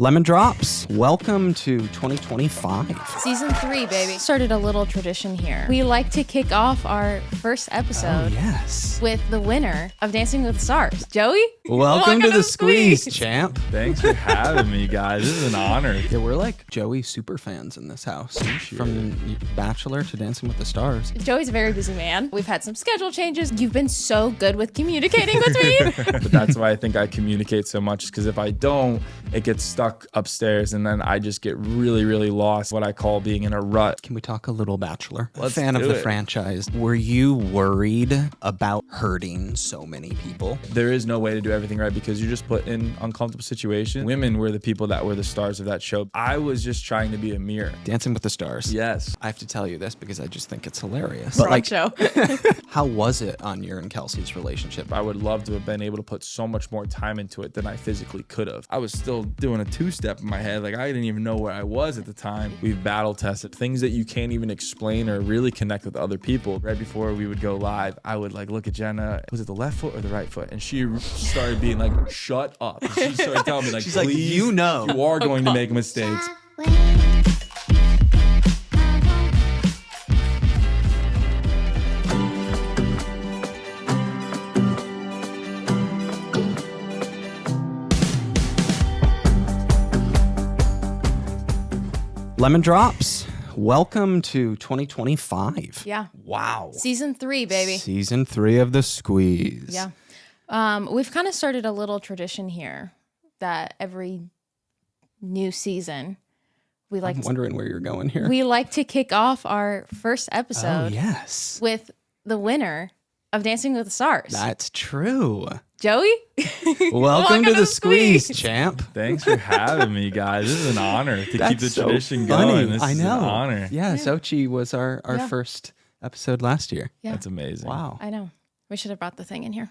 Lemon Drops, welcome to 2025. Season 3, baby. Started a little tradition here. We like to kick off our first episode with the winner of Dancing with the Stars. Joey? Welcome to the Squeeze, champ. Thanks for having me, guys. This is an honor. Yeah, we're like Joey super fans in this house. From Bachelor to Dancing with the Stars. Joey's a very busy man. We've had some schedule changes. You've been so good with communicating with me. But that's why I think I communicate so much, because if I don't, it gets stuck upstairs and then I just get really, really lost, what I call being in a rut. Can we talk a little Bachelor? Let's Fan of do the it. franchise. Were you worried about hurting so many people? There is no way to do everything right because you're just put in uncomfortable situations. Women were the people that were the stars of that show. I was just trying to be a mirror. Dancing with the Stars. Yes. I have to tell you this because I just think it's hilarious. Wrong show. How was it on your and Kelsey's relationship? I would love to have been able to put so much more time into it than I physically could have. I was still doing a two-step in my head. Like, I didn't even know where I was at the time. We've battle tested things that you can't even explain or really connect with other people. Right before we would go live, I would like look at Jenna. Was it the left foot or the right foot? And she started being like, shut up. And she started telling me like, she's please, like, you know. You are going to make mistakes. Lemon Drops, welcome to 2025. Yeah. Wow. Season 3, baby. Season 3 of the Squeeze. Yeah. We've kind of started a little tradition here that every new season we like I'm wondering where you're going here. we like to kick off our first episode with the winner of Dancing with the Stars. That's true. Joey? Welcome to the Squeeze, champ. Thanks for having me, guys. This is an honor to keep the so tradition funny. going. This I is know. an honor. Yeah, Sochi was our first episode last year. Yeah. That's amazing. Wow. I know. We should have brought the thing in here.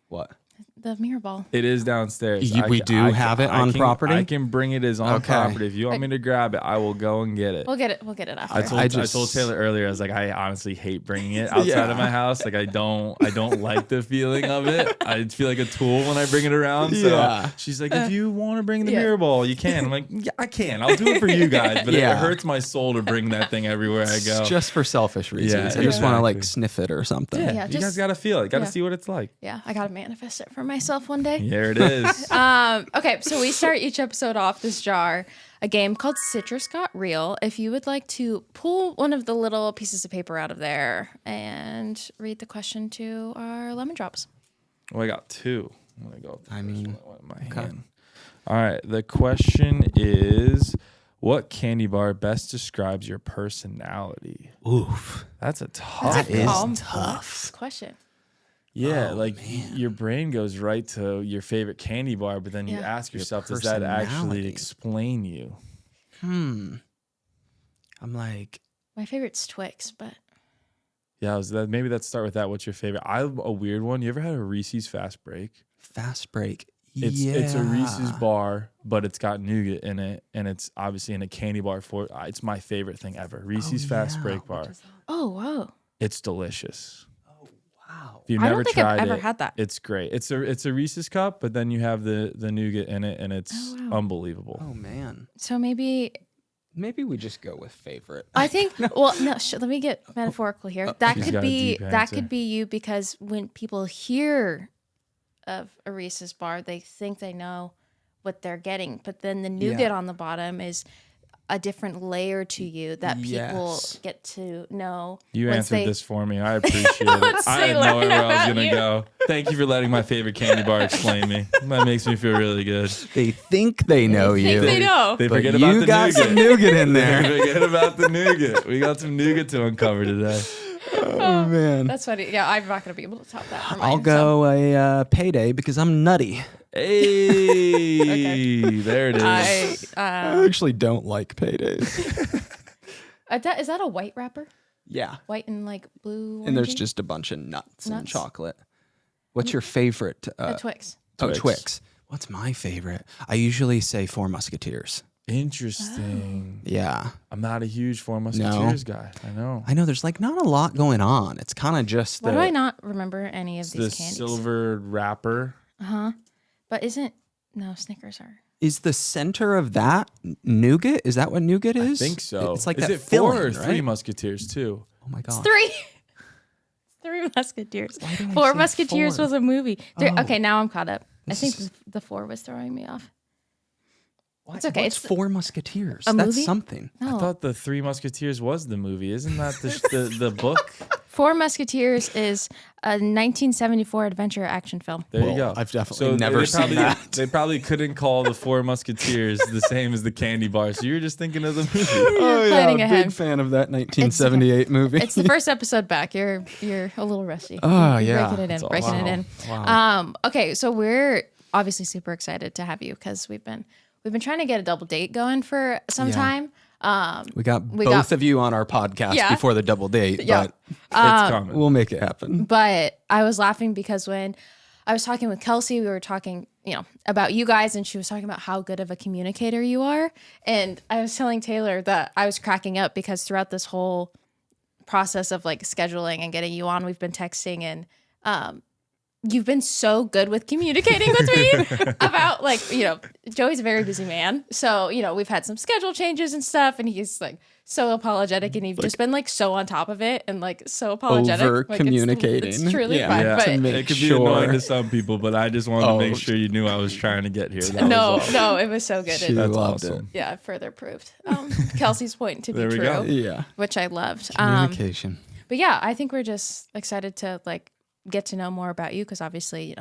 What? The mirror ball. It is downstairs. We do have it on property? I can bring it as on property. If you want me to grab it, I will go and get it. We'll get it after. I told Taylor earlier, I was like, I honestly hate bringing it outside of my house. Like, I don't like the feeling of it. I feel like a tool when I bring it around. So she's like, if you want to bring the mirror ball, you can. I'm like, yeah, I can. I'll do it for you guys. But it hurts my soul to bring that thing everywhere I go. Just for selfish reasons. Yeah, I just want to exactly. like sniff it or something. Yeah, you guys got to feel it. Got to see what it's like. Yeah, I got to manifest it for myself one day. There it is. Okay, so we start each episode off this jar, a game called Citrus Got Real. If you would like to pull one of the little pieces of paper out of there and read the question to our lemon drops. Well, I got two. I'm gonna go. I mean, in my hand. All right. The question is, what candy bar best describes your personality? Oof. That's a tough. That is one. tough. Question. Yeah, Oh, like man. your brain goes right to your favorite candy bar, but then you ask yourself, does that actually personality. explain you? I'm like, My favorite's Twix, but Yeah, maybe let's start with that. What's your favorite? I have a weird one. You ever had a Reese's Fast Break? fast break. It's a Reese's bar, but it's got nougat in it, and it's obviously in a candy bar for. It's my favorite thing ever. Reese's Fast Break bar. oh whoa. It's delicious. Wow. If you've I never don't think tried I've ever it, had that. it's great. It's a Reese's cup, but then you have the nougat in it, and it's unbelievable. Oh man. So maybe Maybe we just go with favorite. I think well no let me get metaphorical here. That She's could got a be deep that answer. could be you, because when people hear of a Reese's bar, they think they know what they're getting, but then the nougat on the bottom is a different layer to you that people get to know. You once answered they- this for me. I appreciate it. I didn't know where I was going to go. Thank you for letting my favorite candy bar explain me. That makes me feel really good. They think they know you. They know. They But forget about you the got nougat. some nougat in They there. forget about the nougat. We got some nougat to uncover today. Oh man. That's funny. Yeah, I'm not gonna be able to top that. For mine, I'll go a payday because I'm nutty. Hey, there it is. So I actually don't like paydays. is that a white wrapper? Yeah. White and like blue. And there's orangey? just a bunch of nuts and Nuts? chocolate. What's your favorite? a Twix. Oh, Twix. Twix. What's my favorite? I usually say Four Musketeers. Interesting. Yeah. I'm not a huge Four Musketeers guy. I know. I know there's like not a lot going on. It's kind of just Why do I not remember any of The these candies? silver wrapper. But no, Snickers are. Is the center of that nougat? Is that what nougat is? I think so. It's like is that it 4 or filling, 3 right? Musketeers too? Oh my gosh. Three Musketeers. Why did I Four say Musketeers 4? was a movie. Oh. Okay, now I'm caught up. I think is- the 4 was throwing me off. What? It's okay. What's It's Four Musketeers? a That's movie? something. no. I thought the 3 Musketeers was the movie. Isn't that the book? Four Musketeers is a 1974 adventure action film. There you Well, go. I've definitely never they seen probably, that. They probably couldn't call the 4 Musketeers the same as the candy bar. So you were just thinking of the movie. Oh planning yeah, ahead. big fan of that 1978 movie. It's the first episode back. You're a little rusty. Oh, You're yeah. breaking it in. That's Breaking it in. Wow. Okay, so we're obviously super excited to have you because we've been trying to get a double date going for some Yeah. time. We got We both got- of you on our podcast Yeah. before the double date, Yeah. but It's coming. we'll make it happen. But I was laughing because when I was talking with Kelsey, we were talking, about you guys, and she was talking about how good of a communicator you are. And I was telling Taylor that I was cracking up because throughout this whole process of like scheduling and getting you on, we've been texting, and you've been so good with communicating with me about Joey's a very busy man. So, we've had some schedule changes and stuff, and he's like so apologetic, and you've just been like so on top of it and like so apologetic. Over Like, communicating. It's truly Yeah. fun. Yeah. But To make It could be sure. annoying to some people, but I just wanted to make Oh. sure you knew I was trying to get here. That no, was all. no, it was so good. She It, That's loved awesome. yeah, further proved Kelsey's point to be There we true, go. it. Yeah. which I loved. Communication. But yeah, I think we're just excited to like get to know more about you because obviously,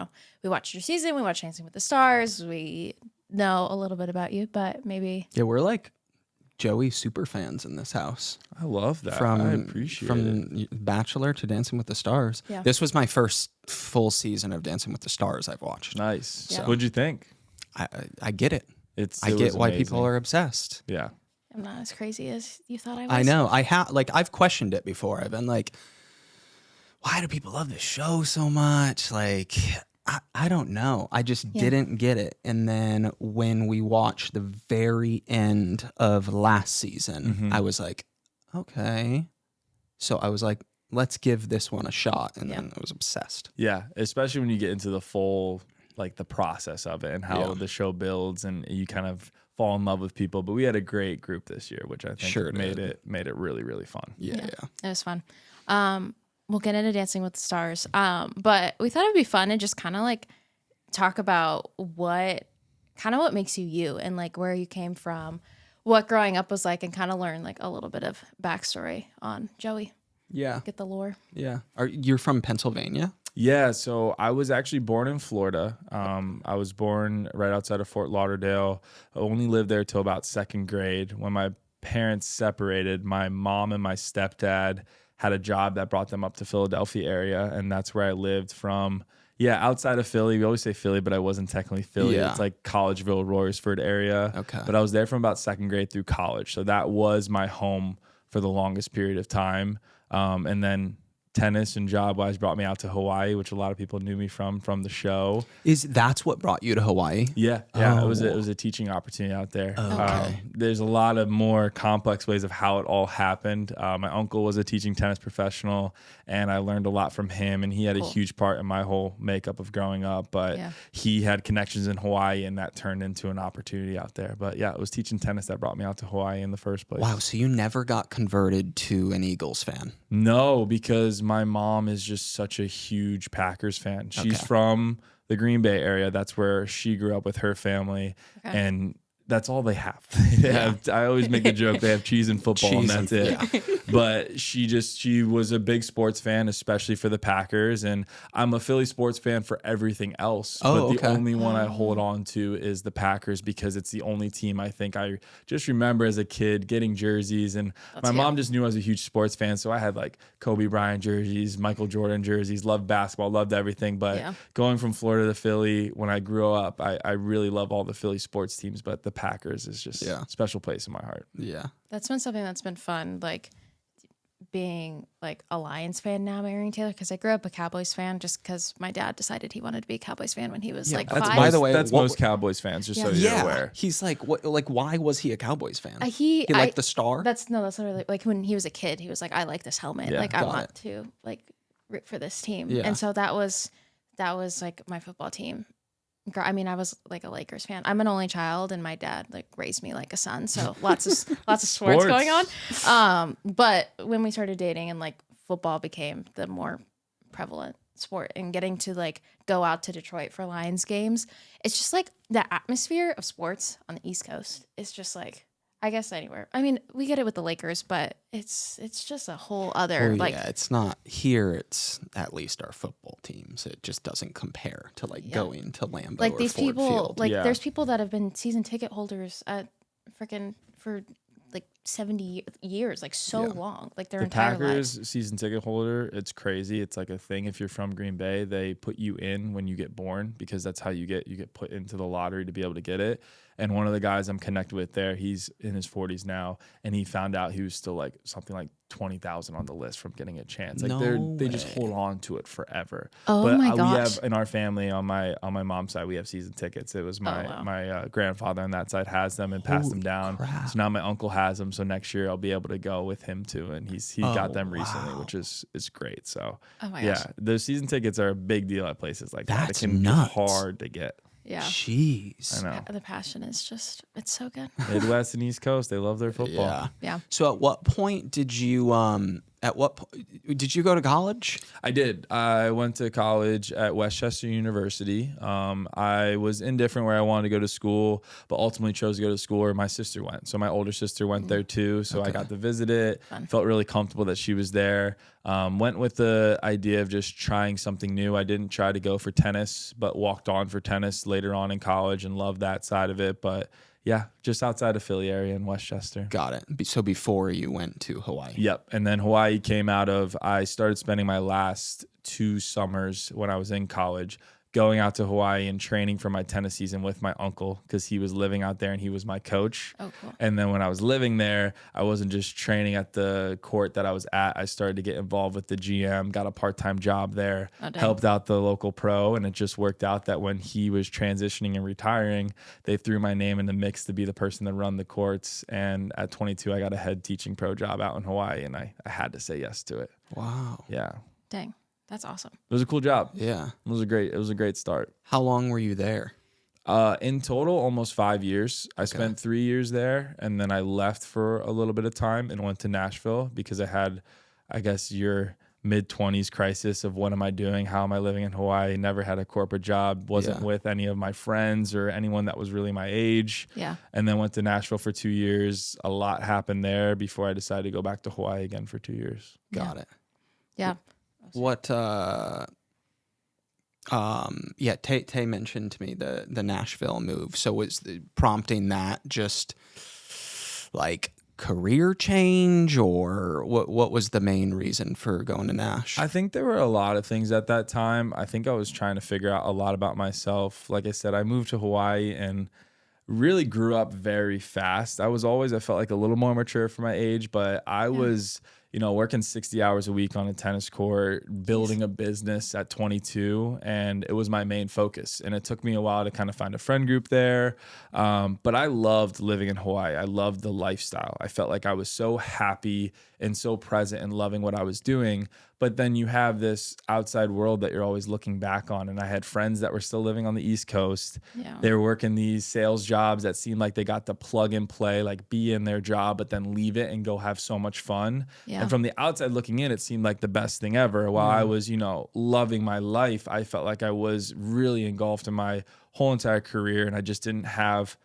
we watched your season, we watched Dancing with the Stars, we know a little bit about you, but maybe Yeah, we're like Joey super fans in this house. I love that. From I appreciate it. from Bachelor to Dancing with the Stars. Yeah. This was my first full season of Dancing with the Stars I've watched. Nice. Yeah. What'd you think? I get it. I It get was why amazing. people are obsessed. Yeah. I'm not as crazy as you thought I was. I know. I've questioned it before. I've been like, why do people love this show so much? Like, I don't know. I just didn't get it. And then when we watched the very end of last season, I was like, okay. So I was like, let's give this one a shot. And then I was obsessed. Yeah, especially when you get into the full, like the process of it and how Yeah. the show builds and you kind of fall in love with people. But we had a great group this year, which I think Sure made did. it really, really fun. Yeah. It was fun. We'll get into Dancing with the Stars. But we thought it'd be fun and just kind of like talk about what makes you you and like where you came from, what growing up was like, and kind of learn like a little bit of backstory on Joey. Yeah. Get the lore. Yeah. You're from Pennsylvania? Yeah, so I was actually born in Florida. I was born right outside of Fort Lauderdale. I only lived there till about 2nd grade. When my parents separated, my mom and my stepdad had a job that brought them up to Philadelphia area, and that's where I lived from. Yeah, outside of Philly. We always say Philly, but I wasn't technically Philly. Yeah. It's like Collegeville, Royersford area. Okay. But I was there from about 2nd grade through college. So that was my home for the longest period of time. And then tennis and job-wise brought me out to Hawaii, which a lot of people knew me from the show. That's what brought you to Hawaii? Yeah. It was a teaching opportunity out there. Okay. There's a lot of more complex ways of how it all happened. My uncle was a teaching tennis professional, and I learned a lot from him, and he had a huge part in my whole makeup of growing up. But he had connections in Hawaii, and that turned into an opportunity out there. But yeah, it was teaching tennis that brought me out to Hawaii in the first place. Wow. So you never got converted to an Eagles fan? No, because my mom is just such a huge Packers fan. She's Okay. from the Green Bay area. That's where she grew up with her family. And that's all they have. I always make the joke they have cheese and football and that's it. But she was a big sports fan, especially for the Packers. And I'm a Philly sports fan for everything else. Oh, but the okay. only one I hold on to is the Packers because it's the only team I think I just remember as a kid getting jerseys. And my mom just knew I was a huge sports fan. So I had like Kobe Bryant jerseys, Michael Jordan jerseys, loved basketball, loved everything. But going from Florida to Philly, when I grew up, I really love all the Philly sports teams. But the Packers is just a special place in my heart. Yeah. That's been something that's been fun, like being like a Lions fan now, marrying Taylor, because I grew up a Cowboys fan just because my dad decided he wanted to be a Cowboys fan when he was like That's 5. by the way, that's what- most Cowboys fans, just so you're aware. He's like, what? Like, why was he a Cowboys fan? He liked the star? That's literally like when he was a kid, he was like, I like this helmet. Yeah, like I got want to like root for this team. Yeah. And so that was like my football team I mean, I was like a Lakers fan. I'm an only child, and my dad like raised me like a son. So lots of sports going on. But when we started dating, and like football became the more prevalent sport, and getting to like go out to Detroit for Lions games, it's just like the atmosphere of sports on the East Coast is just like, I guess anywhere. I mean, we get it with the Lakers, but it's just a whole other it's not here. It's at least our football teams. It just doesn't compare to like going to Lambeau like or these Ford people. Field. Like there's people that have been season ticket holders at freaking for like 70 years, like so long, like their entire Packers lives. Season ticket holder, it's crazy. It's like a thing. If you're from Green Bay, they put you in when you get born, because that's how you get put into the lottery to be able to get it. And one of the guys I'm connected with there, he's in his 40s now, and he found out he was still like something like 20,000 on the list from getting a chance. Like they just hold on to it forever. Oh but my we gosh. have in our family, on my mom's side, we have season tickets. It was my grandfather on that side has them and passed them down. Crap. So now my uncle has them. So next year I'll be able to go with him too, and he got them recently, which is great. So gosh. those season tickets are a big deal at places like that. It That's can be nuts. hard to get. Yeah. Jeez. I know. The passion is just, it's so good. Midwest and East Coast, they love their football. Yeah. Yeah. So at what point did you did you go to college? I did. I went to college at Westchester University. I was indifferent where I wanted to go to school, but ultimately chose to go to school where my sister went. So my older sister went there too. So I got to visit it. Fun. Felt really comfortable that she was there. Went with the idea of just trying something new. I didn't try to go for tennis, but walked on for tennis later on in college and loved that side of it. But yeah, just outside of Philly area in Westchester. Got it. So before you went to Hawaii. Yep. And then Hawaii came out of, I started spending my last 2 summers when I was in college going out to Hawaii and training for my tennis season with my uncle, because he was living out there and he was my coach. Oh, cool. And then when I was living there, I wasn't just training at the court that I was at. I started to get involved with the GM, got a part-time job there, helped out the local pro, and it just worked out that when he was transitioning and retiring, they threw my name in the mix to be the person to run the courts. And at 22, I got a head teaching pro job out in Hawaii, and I had to say yes to it. Wow. Yeah. Dang. That's awesome. It was a cool job. Yeah. It was a great start. How long were you there? In total, almost 5 years. I spent 3 years there, and then I left for a little bit of time and went to Nashville because I had, I guess, your mid-20s crisis of what am I doing? How am I living in Hawaii? Never had a corporate job, wasn't with any of my friends or anyone that was really my age. Yeah. And then went to Nashville for 2 years. A lot happened there before I decided to go back to Hawaii again for 2 years. Got it. Yeah. What Tay mentioned to me the Nashville move. So was prompting that just like career change, or what was the main reason for going to Nash? I think there were a lot of things at that time. I think I was trying to figure out a lot about myself. Like I said, I moved to Hawaii and really grew up very fast. I felt like a little more mature for my age, but I was, working 60 hours a week on a tennis court, building a business at 22, and it was my main focus. And it took me a while to kind of find a friend group there. But I loved living in Hawaii. I loved the lifestyle. I felt like I was so happy and so present and loving what I was doing. But then you have this outside world that you're always looking back on. And I had friends that were still living on the East Coast. Yeah. They were working these sales jobs that seemed like they got to plug and play, like be in their job, but then leave it and go have so much fun. Yeah. And from the outside looking in, it seemed like the best thing ever. While I was, loving my life, I felt like I was really engulfed in my whole entire career. And I just didn't have,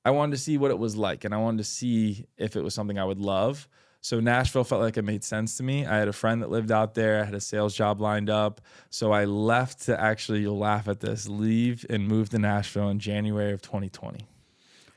I wanted to see what it was like. And I wanted to see if it was something I would love. So Nashville felt like it made sense to me. I had a friend that lived out there. I had a sales job lined up. So I left to actually, you'll laugh at this, leave and move to Nashville in January of 2020.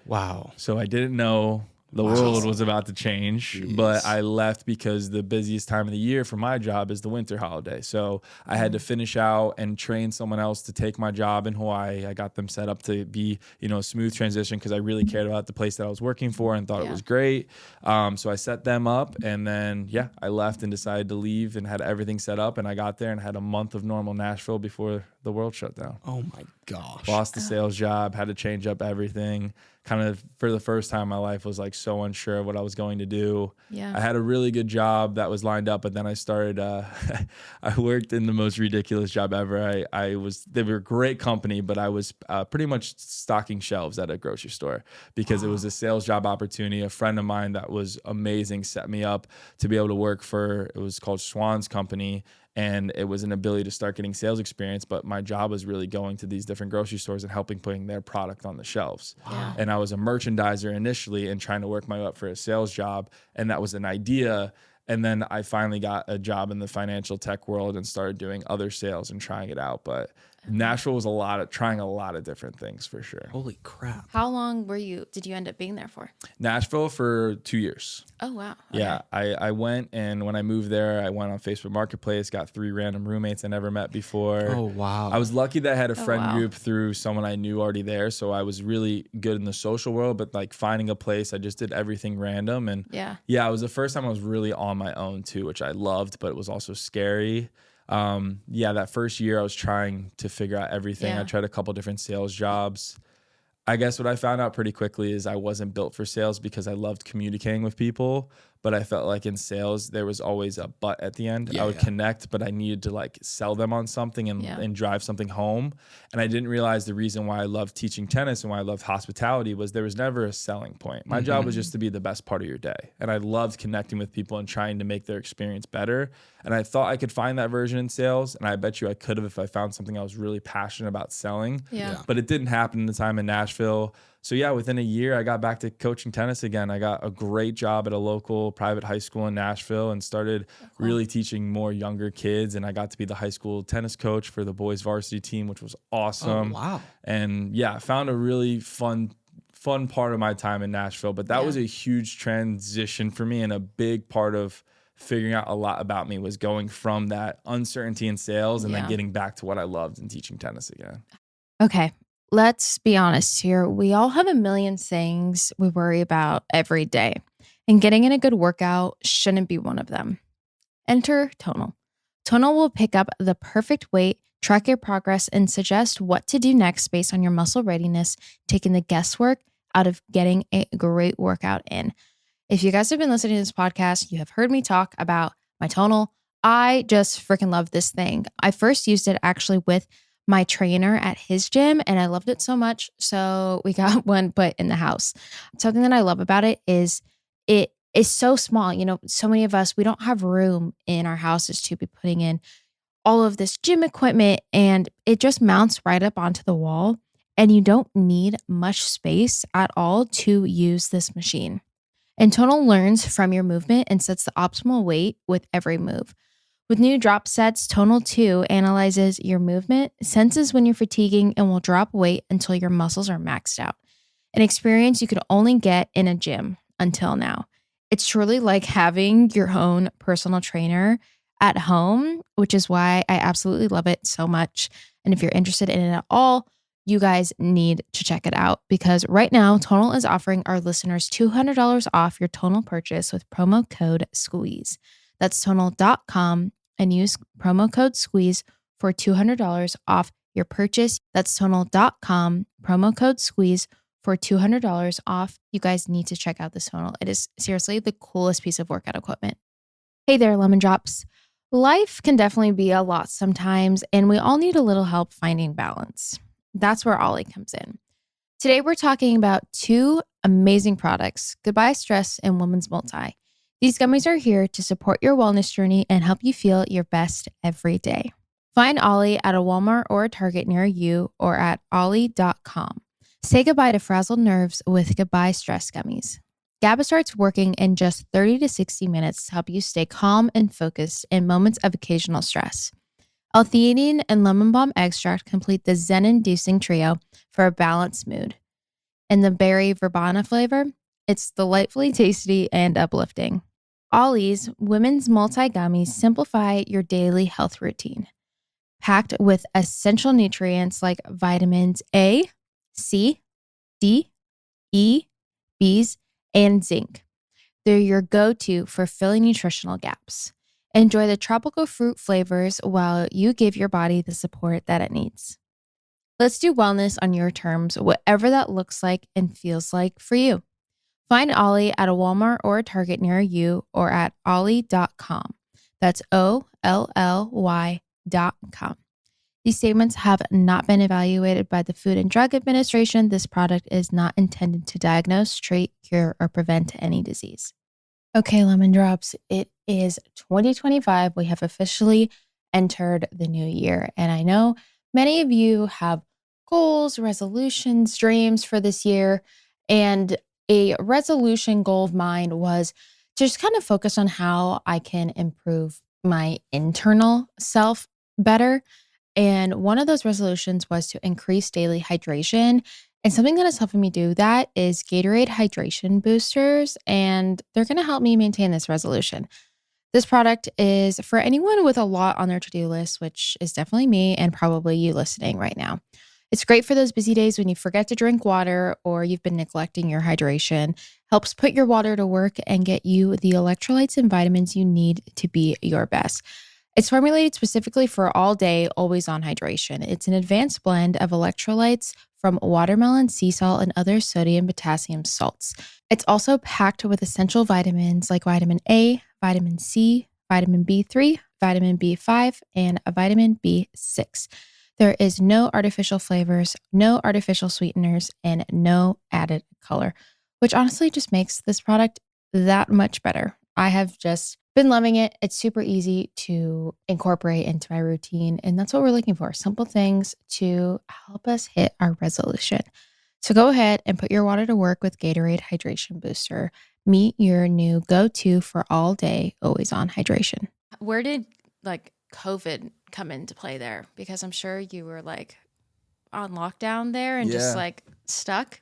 Wow. So I didn't know the world was about to change, but I left because the busiest time of the year for my job is the winter holiday. So I had to finish out and train someone else to take my job in Hawaii. I got them set up to be, a smooth transition because I really cared about the place that I was working for and thought it was great. So I set them up, and then, I left and decided to leave and had everything set up. And I got there and had a month of normal Nashville before the world shut down. Oh my gosh. Lost the sales job, had to change up everything. kind of for the first time in my life was like so unsure of what I was going to do. Yeah. I had a really good job that was lined up, but then I started, I worked in the most ridiculous job ever. They were a great company, but I was pretty much stocking shelves at a grocery store because it was a sales job opportunity. A friend of mine that was amazing set me up to be able to work for, it was called Schwann's company. And it was an ability to start getting sales experience. But my job was really going to these different grocery stores and helping putting their product on the shelves. Wow. And I was a merchandiser initially and trying to work my way up for a sales job. And that was an idea. And then I finally got a job in the financial tech world and started doing other sales and trying it out. But Nashville was trying a lot of different things for sure. Holy crap. How long did you end up being there for? Nashville for 2 years. Oh, wow. Okay. Yeah, I went, and when I moved there, I went on Facebook Marketplace, got 3 random roommates I never met before. Oh, wow. I was lucky that I had a friend wow. group through someone I knew already there, so I was really good in the social world, but like finding a place, I just did everything random. And Yeah. it was the first time I was really on my own too, which I loved, but it was also scary. That first year I was trying to figure out everything. Yeah. I tried a couple different sales jobs. I guess what I found out pretty quickly is I wasn't built for sales because I loved communicating with people, but I felt like in sales, there was always a but at the end. I would connect, but I needed to like sell them on something and drive something home. And I didn't realize the reason why I loved teaching tennis and why I loved hospitality was there was never a selling point. My job was just to be the best part of your day. And I loved connecting with people and trying to make their experience better. And I thought I could find that version in sales. And I bet you I could have if I found something I was really passionate about selling. Yeah. But it didn't happen in the time in Nashville. So within a year, I got back to coaching tennis again. I got a great job at a local private high school in Nashville and started really teaching more younger kids. And I got to be the high school tennis coach for the boys varsity team, which was awesome. Oh, wow. And I found a really fun part of my time in Nashville. But that was a huge transition for me, and a big part of figuring out a lot about me was going from that uncertainty in sales and then getting back to what I loved and teaching tennis again. Okay. Let's be honest here. We all have a million things we worry about every day, and getting in a good workout shouldn't be one of them. Enter Tonal. Tonal will pick up the perfect weight, track your progress, and suggest what to do next based on your muscle readiness, taking the guesswork out of getting a great workout in. If you guys have been listening to this podcast, you have heard me talk about my Tonal. I just freaking love this thing. I first used it actually with my trainer at his gym, and I loved it so much. So we got one put in the house. Something that I love about it is so small. You know, so many of us, we don't have room in our houses to be putting in all of this gym equipment, and it just mounts right up onto the wall, and you don't need much space at all to use this machine. And Tonal learns from your movement and sets the optimal weight with every move. With new drop sets, Tonal 2 analyzes your movement, senses when you're fatiguing, and will drop weight until your muscles are maxed out. An experience you could only get in a gym until now. It's truly like having your own personal trainer at home, which is why I absolutely love it so much. And if you're interested in it at all, you guys need to check it out, because right now Tonal is offering our listeners $200 off your Tonal purchase with promo code SQUEEZE. That's tonal.com and use promo code SQUEEZE for $200 off your purchase. That's tonal.com, promo code SQUEEZE for $200 off. You guys need to check out this Tonal. It is seriously the coolest piece of workout equipment. Hey there, Lemon Drops. Life can definitely be a lot sometimes, and we all need a little help finding balance. That's where Ollie comes in. Today, we're talking about 2 amazing products, Goodbye Stress and Women's Multi. These gummies are here to support your wellness journey and help you feel your best every day. Find Ollie at a Walmart or a Target near you, or at ollie.com. Say goodbye to frazzled nerves with Goodbye Stress gummies. GABA starts working in just 30 to 60 minutes to help you stay calm and focused in moments of occasional stress. L-theanine and lemon balm extract complete the zen-inducing trio for a balanced mood. And the berry verbena flavor, it's delightfully tasty and uplifting. Ollie's Women's Multi-Gummies simplify your daily health routine. Packed with essential nutrients like vitamins A, C, D, E, Bs, and zinc. They're your go-to for filling nutritional gaps. Enjoy the tropical fruit flavors while you give your body the support that it needs. Let's do wellness on your terms, whatever that looks like and feels like for you. Find Ollie at a Walmart or a Target near you or at ollie.com. That's OLLY.com. These statements have not been evaluated by the Food and Drug Administration. This product is not intended to diagnose, treat, cure, or prevent any disease. Okay, Lemon Drops, it is 2025. We have officially entered the new year. And I know many of you have goals, resolutions, dreams for this year. And a resolution goal of mine was to just kind of focus on how I can improve my internal self better. And one of those resolutions was to increase daily hydration. And something that is helping me do that is Gatorade hydration boosters, and they're going to help me maintain this resolution. This product is for anyone with a lot on their to-do list, which is definitely me and probably you listening right now. It's great for those busy days when you forget to drink water or you've been neglecting your hydration. Helps put your water to work and get you the electrolytes and vitamins you need to be your best. It's formulated specifically for all day, always on hydration. It's an advanced blend of electrolytes from watermelon, sea salt, and other sodium potassium salts. It's also packed with essential vitamins like vitamin A, vitamin C, vitamin B3, vitamin B5, and a vitamin B6. There is no artificial flavors, no artificial sweeteners, and no added color, which honestly just makes this product that much better. I have just been loving it. It's super easy to incorporate into my routine. And that's what we're looking for. Simple things to help us hit our resolution. So go ahead and put your water to work with Gatorade Hydration Booster. Meet your new go-to for all day, always on hydration. Where did like COVID come into play there? Because I'm sure you were like on lockdown there and just like stuck.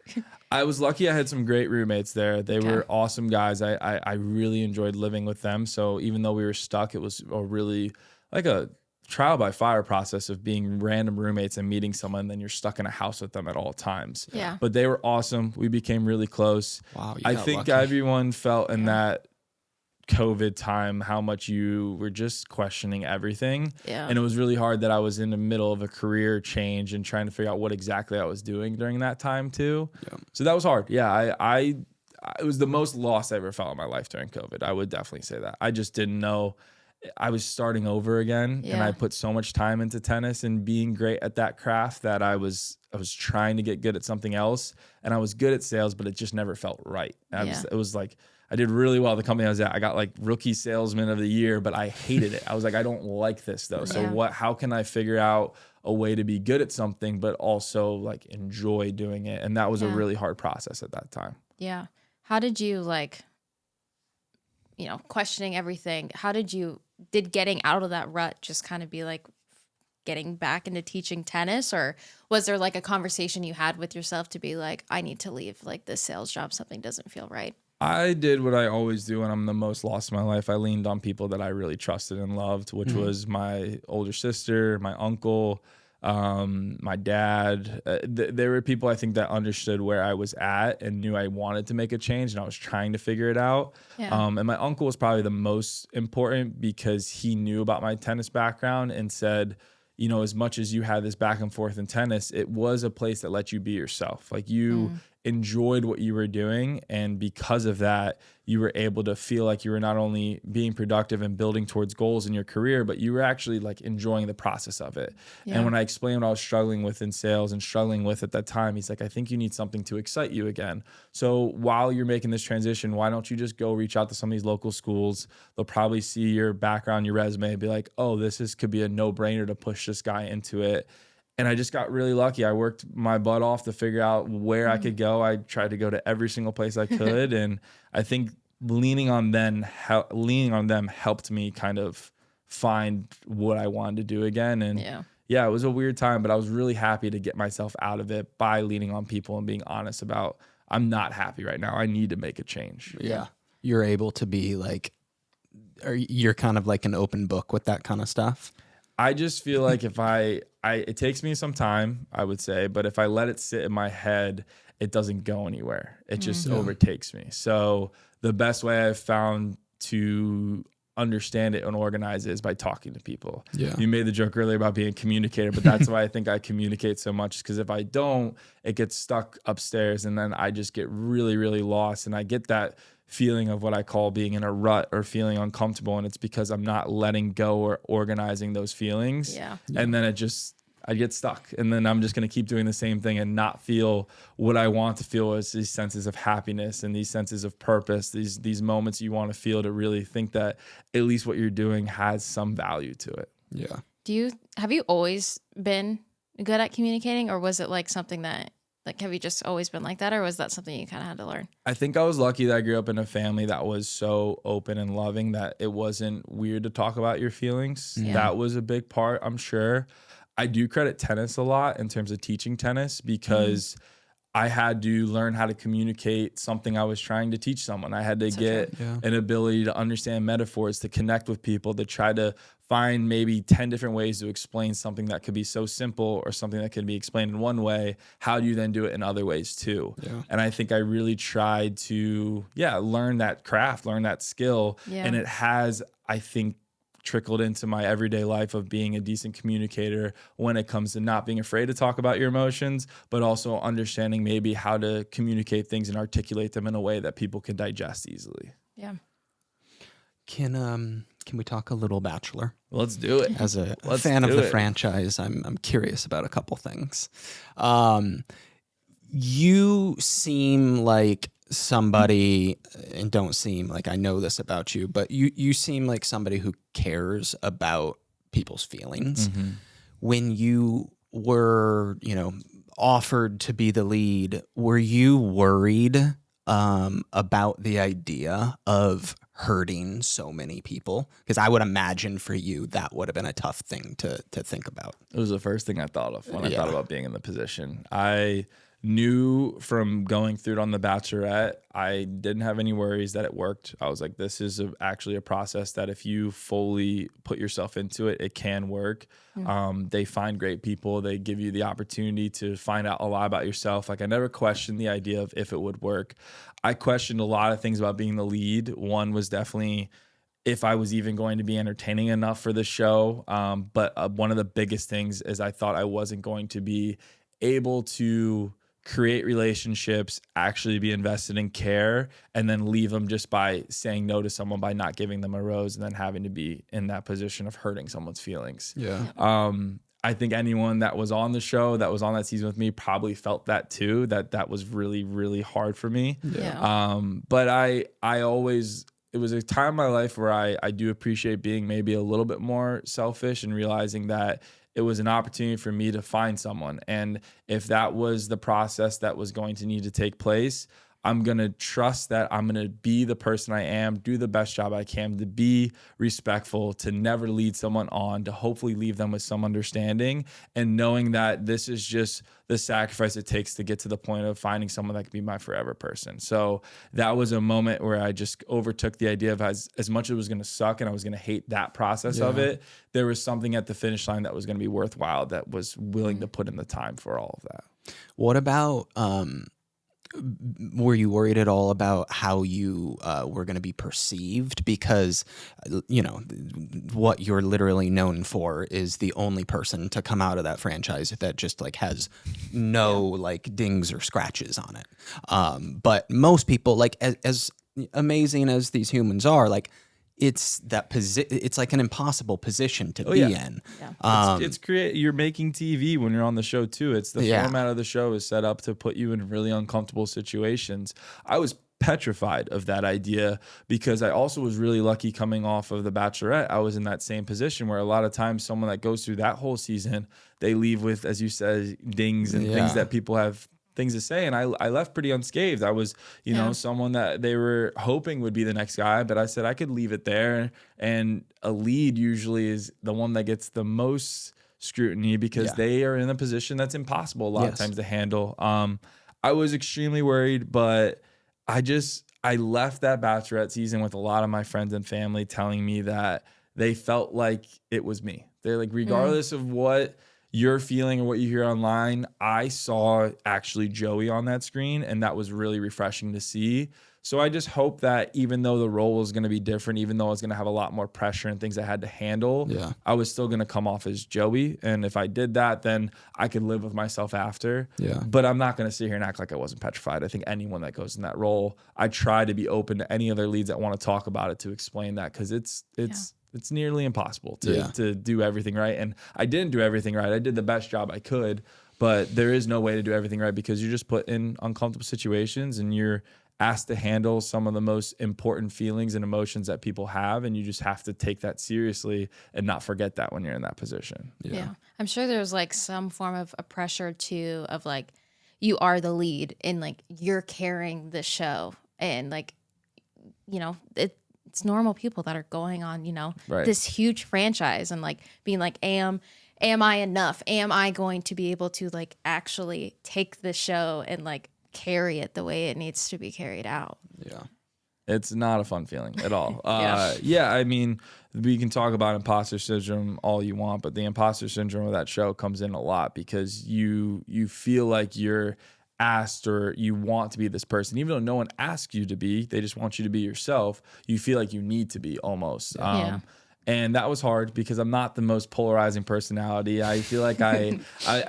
I was lucky. I had some great roommates there. They were awesome guys. I really enjoyed living with them. So even though we were stuck, it was a really like a trial by fire process of being random roommates and meeting someone. And then you're stuck in a house with them at all times. Yeah. But they were awesome. We became really close. Wow. I think lucky. everyone felt in that COVID time how much you were just questioning everything. Yeah. And it was really hard that I was in the middle of a career change and trying to figure out what exactly I was doing during that time too. Yeah. So that was hard. Yeah, I it was the most lost I ever felt in my life during COVID. I would definitely say that. I just didn't know. I was starting over again, and I put so much time into tennis and being great at that craft that I was trying to get good at something else, and I was good at sales, but it just never felt right. It was like I did really well at the company I was at. I got like rookie salesman of the year, but I hated it. I was like, I don't like this though. So how can I figure out a way to be good at something, but also like enjoy doing it? And that was a really hard process at that time. Yeah. How did you questioning everything? Did getting out of that rut just kind of be like getting back into teaching tennis, or was there like a conversation you had with yourself to be like, I need to leave like this sales job, something doesn't feel right? I did what I always do when I'm the most lost in my life. I leaned on people that I really trusted and loved, which was my older sister, my uncle, my dad. There were people I think that understood where I was at and knew I wanted to make a change, and I was trying to figure it out. Yeah. And my uncle was probably the most important because he knew about my tennis background and said, you know, as much as you had this back and forth in tennis, it was a place that let you be yourself. Like you enjoyed what you were doing, and because of that you were able to feel like you were not only being productive and building towards goals in your career, but you were actually like enjoying the process of it. And when I explained what I was struggling with in sales and struggling with at that time, he's like, I think you need something to excite you again. So while you're making this transition, why don't you just go reach out to some of these local schools? They'll probably see your background, your resume, and be like, oh, could be a no-brainer to push this guy into it. And I just got really lucky. I worked my butt off to figure out where I could go. I tried to go to every single place I could. And I think leaning on them helped me kind of find what I wanted to do again. And it was a weird time, but I was really happy to get myself out of it by leaning on people and being honest about, I'm not happy right now. I need to make a change. Yeah. You're able to be like, you're kind of like an open book with that kind of stuff. I just feel like if it takes me some time, I would say, but if I let it sit in my head, it doesn't go anywhere. It just overtakes me. So the best way I've found to understand it and organize it is by talking to people. Yeah. You made the joke earlier about being a communicator, but that's why I think I communicate so much, because if I don't, it gets stuck upstairs and then I just get really, really lost. And I get that feeling of what I call being in a rut or feeling uncomfortable. And it's because I'm not letting go or organizing those feelings. Yeah. And then I get stuck, and then I'm just going to keep doing the same thing and not feel what I want to feel, is these senses of happiness and these senses of purpose, these moments you want to feel to really think that at least what you're doing has some value to it. Yeah. Have you always been good at communicating, or was it like something that, like, have you just always been like that, or was that something you kind of had to learn? I think I was lucky that I grew up in a family that was so open and loving that it wasn't weird to talk about your feelings. Yeah. That was a big part, I'm sure. I do credit tennis a lot in terms of teaching tennis, because I had to learn how to communicate something I was trying to teach someone. I had to get an ability to understand metaphors, to connect with people, to try to find maybe 10 different ways to explain something that could be so simple, or something that could be explained in one way. How do you then do it in other ways too? Yeah. And I think I really tried to, learn that craft, learn that skill. Yeah. And it has, I think, trickled into my everyday life of being a decent communicator when it comes to not being afraid to talk about your emotions, but also understanding maybe how to communicate things and articulate them in a way that people can digest easily. Yeah. Can we talk a little Bachelor? Let's do it. As a fan of the franchise, I'm curious about a couple things. You seem like somebody, and don't seem like I know this about you, but you seem like somebody who cares about people's feelings. Mm-hmm. When you were, offered to be the lead, were you worried about the idea of hurting so many people? Because I would imagine for you that would have been a tough thing to think about. It was the first thing I thought of when I thought about being in the position. I knew from going through it on The Bachelorette, I didn't have any worries that it worked. I was like, this is actually a process that if you fully put yourself into it, it can work. They find great people. They give you the opportunity to find out a lot about yourself. Like, I never questioned the idea of if it would work. I questioned a lot of things about being the lead. One was definitely if I was even going to be entertaining enough for the show. But one of the biggest things is I thought I wasn't going to be able to create relationships, actually be invested in care, and then leave them just by saying no to someone, by not giving them a rose, and then having to be in that position of hurting someone's feelings. Yeah. I think anyone that was on the show, that was on that season with me, probably felt that too, that was really, really hard for me. Yeah. But I always, it was a time in my life where I do appreciate being maybe a little bit more selfish and realizing that it was an opportunity for me to find someone. And if that was the process that was going to need to take place, I'm going to trust that I'm going to be the person I am, do the best job I can, to be respectful, to never lead someone on, to hopefully leave them with some understanding, and knowing that this is just the sacrifice it takes to get to the point of finding someone that can be my forever person. So that was a moment where I just overtook the idea of as much as it was going to suck and I was going to hate that process of it, there was something at the finish line that was going to be worthwhile, that was willing to put in the time for all of that. What about, were you worried at all about how you were going to be perceived? Because, what you're literally known for is the only person to come out of that franchise that just like has no like dings or scratches on it. But most people, like as amazing as these humans are, like it's that it's like an impossible position to be in. Yeah. You're making TV when you're on the show too. It's the format of the show is set up to put you in really uncomfortable situations. I was petrified of that idea because I also was really lucky coming off of The Bachelorette. I was in that same position where a lot of times someone that goes through that whole season, they leave with, as you said, dings and things that people have things to say, and I left pretty unscathed. I was, someone that they were hoping would be the next guy, but I said I could leave it there. And a lead usually is the one that gets the most scrutiny because they are in a position that's impossible a lot of times to handle. I was extremely worried, but I left that Bachelorette season with a lot of my friends and family telling me that they felt like it was me. They're like, regardless of what you're feeling or what you hear online, I saw actually Joey on that screen, and that was really refreshing to see. So I just hope that even though the role was going to be different, even though I was going to have a lot more pressure and things I had to handle, I was still going to come off as Joey. And if I did that, then I could live with myself after. Yeah. But I'm not going to sit here and act like I wasn't petrified. I think anyone that goes in that role, I try to be open to any other leads that want to talk about it to explain that, because it's nearly impossible to do everything right. And I didn't do everything right. I did the best job I could, but there is no way to do everything right, because you're just put in uncomfortable situations and you're asked to handle some of the most important feelings and emotions that people have, and you just have to take that seriously and not forget that when you're in that position. Yeah. I'm sure there's like some form of a pressure too, of like, you are the lead and like you're carrying the show, and like, you know, it's normal people that are going on, you know, this huge franchise, and like being like, am I enough? Am I going to be able to like actually take the show and like carry it the way it needs to be carried out? Yeah. It's not a fun feeling at all. I mean, we can talk about imposter syndrome all you want, but the imposter syndrome of that show comes in a lot, because you feel like you're asked, or you want to be this person, even though no one asks you to be. They just want you to be yourself. You feel like you need to be almost. And that was hard, because I'm not the most polarizing personality. I feel like I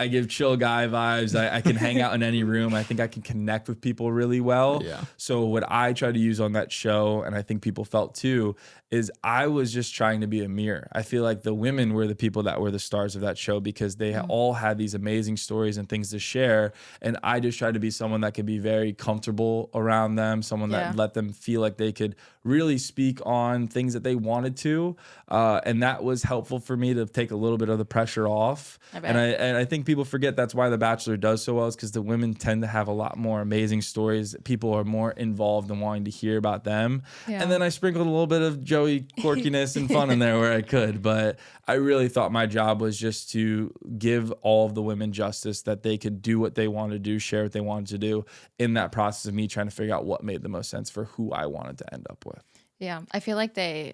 give chill guy vibes. I can hang out in any room. I think I can connect with people really well. Yeah. So what I try to use on that show, and I think people felt too, is I was just trying to be a mirror. I feel like the women were the people that were the stars of that show, because they all had these amazing stories and things to share. And I just tried to be someone that could be very comfortable around them, someone that let them feel like they could really speak on things that they wanted to. And that was helpful for me to take a little bit of the pressure off. And I think people forget that's why The Bachelor does so well, is because the women tend to have a lot more amazing stories. People are more involved in wanting to hear about them. And then I sprinkled a little bit of Joey quirkiness and fun in there where I could. But I really thought my job was just to give all of the women justice, that they could do what they wanted to do, share what they wanted to do, in that process of me trying to figure out what made the most sense for who I wanted to end up with. Yeah. I feel like the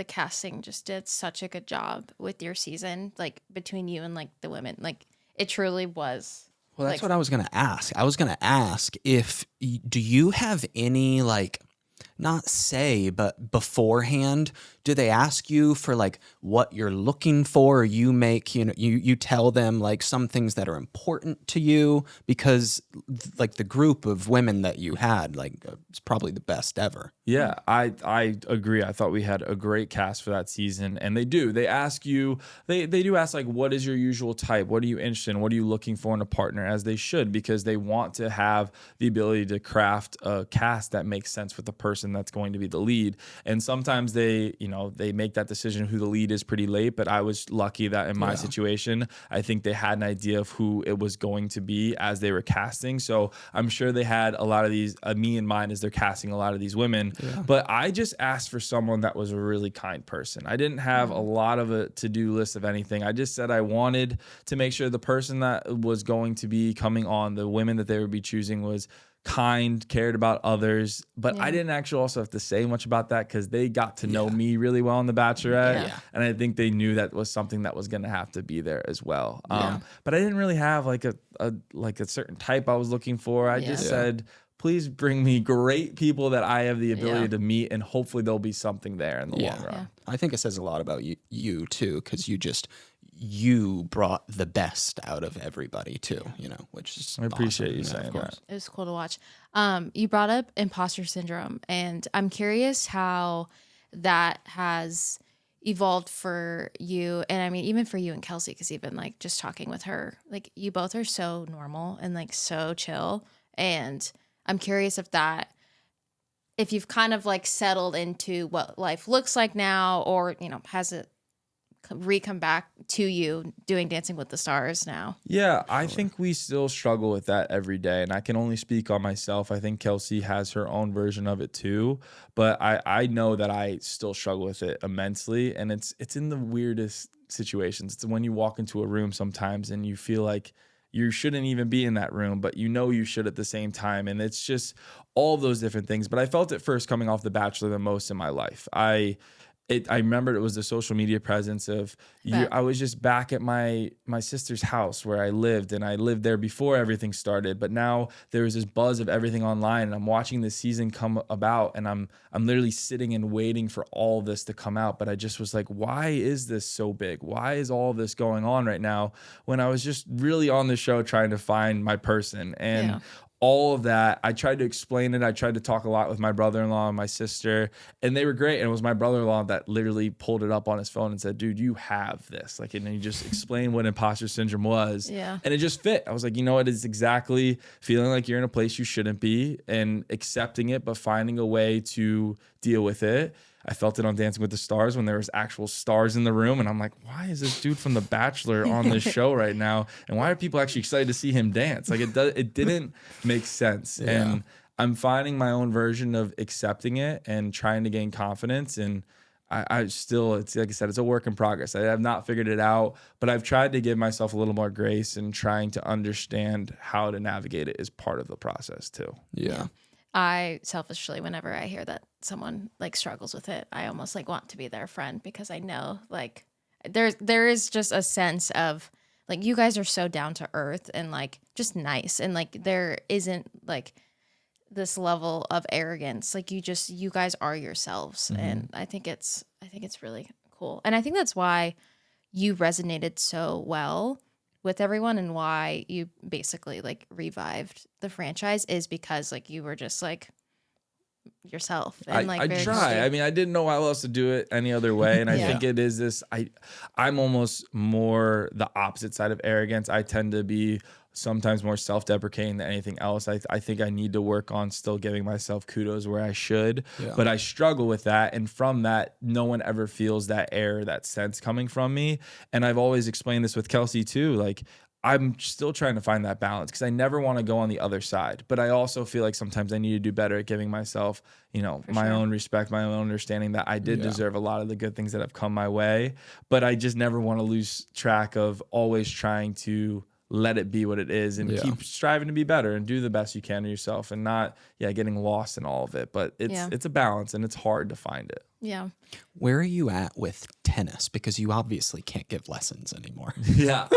casting just did such a good job with your season, like between you and like the women. Like it truly was. Well, that's what I was going to ask. I was going to ask do you have any like, not say, but beforehand, do they ask you for like what you're looking for? Or you make, you tell them like some things that are important to you, because like the group of women that you had, like it's probably the best ever. Yeah, I agree. I thought we had a great cast for that season, and they ask you, they do ask like, what is your usual type? What are you interested in? What are you looking for in a partner? As they should, because they want to have the ability to craft a cast that makes sense with the person that's going to be the lead. And sometimes they make that decision who the lead is pretty late, but I was lucky that in my situation, I think they had an idea of who it was going to be as they were casting. So I'm sure they had a lot of these, me in mind as they're casting a lot of these women. Yeah. But I just asked for someone that was a really kind person. I didn't have a lot of a to-do list of anything. I just said I wanted to make sure the person that was going to be coming on, the women that they would be choosing, was kind, cared about others. But I didn't actually also have to say much about that, because they got to know me really well in The Bachelorette. Yeah. And I think they knew that was something that was going to have to be there as well. But I didn't really have like a certain type I was looking for. I just said, please bring me great people that I have the ability to meet, and hopefully there'll be something there in the long run. Yeah. I think it says a lot about you too, because you brought the best out of everybody too, which is I appreciate awesome. You saying that. It was cool to watch. You brought up imposter syndrome, and I'm curious how that has evolved for you. And I mean, even for you and Kelsey, because even like just talking with her, like you both are so normal and like so chill. And I'm curious if you've kind of like settled into what life looks like now, or, has it come back to you doing Dancing with the Stars now? Yeah, I think we still struggle with that every day, and I can only speak on myself. I think Kelsey has her own version of it too, but I know that I still struggle with it immensely, and it's in the weirdest situations. It's when you walk into a room sometimes and you feel like you shouldn't even be in that room, but you should at the same time. And it's just all those different things. But I felt it first coming off The Bachelor the most in my life. I remember it was the social media presence of I was just back at my sister's house where I lived, and I lived there before everything started. But now there was this buzz of everything online, and I'm watching this season come about, and I'm literally sitting and waiting for all this to come out. But I just was like, why is this so big? Why is all this going on right now? When I was just really on the show trying to find my person. And all of that, I tried to explain it. I tried to talk a lot with my brother-in-law and my sister, and they were great. And it was my brother-in-law that literally pulled it up on his phone and said, dude, you have this. Like, and he just explained what imposter syndrome was. Yeah. And it just fit. I was like, you know what? It's exactly feeling like you're in a place you shouldn't be and accepting it, but finding a way to deal with it. I felt it on Dancing with the Stars when there was actual stars in the room. And I'm like, why is this dude from The Bachelor on this show right now? And why are people actually excited to see him dance? Like, it didn't make sense. Yeah. And I'm finding my own version of accepting it and trying to gain confidence. And I still, it's like I said, it's a work in progress. I have not figured it out, but I've tried to give myself a little more grace, and trying to understand how to navigate it is part of the process too. Yeah. I selfishly, whenever I hear that someone like struggles with it, I almost like want to be their friend, because I know like there is just a sense of like, you guys are so down to earth and like just nice, and like there isn't like this level of arrogance. Like, you guys are yourselves. Mm-hmm. And I think it's really cool. And I think that's why you resonated so well with everyone, and why you basically like revived the franchise, is because like you were just like yourself. And like I try. I mean, I didn't know how else to do it any other way. And I think it is this, I'm almost more the opposite side of arrogance. I tend to be sometimes more self-deprecating than anything else. I think I need to work on still giving myself kudos where I should, but I struggle with that. And from that, no one ever feels that air, that sense coming from me. And I've always explained this with Kelsey too. Like, I'm still trying to find that balance, because I never want to go on the other side. But I also feel like sometimes I need to do better at giving myself, my own respect, my own understanding that I did deserve a lot of the good things that have come my way. But I just never want to lose track of always trying to let it be what it is, and keep striving to be better and do the best you can of yourself, and not getting lost in all of it. But it's a balance, and it's hard to find it. Yeah. Where are you at with tennis? Because you obviously can't give lessons anymore. Yeah,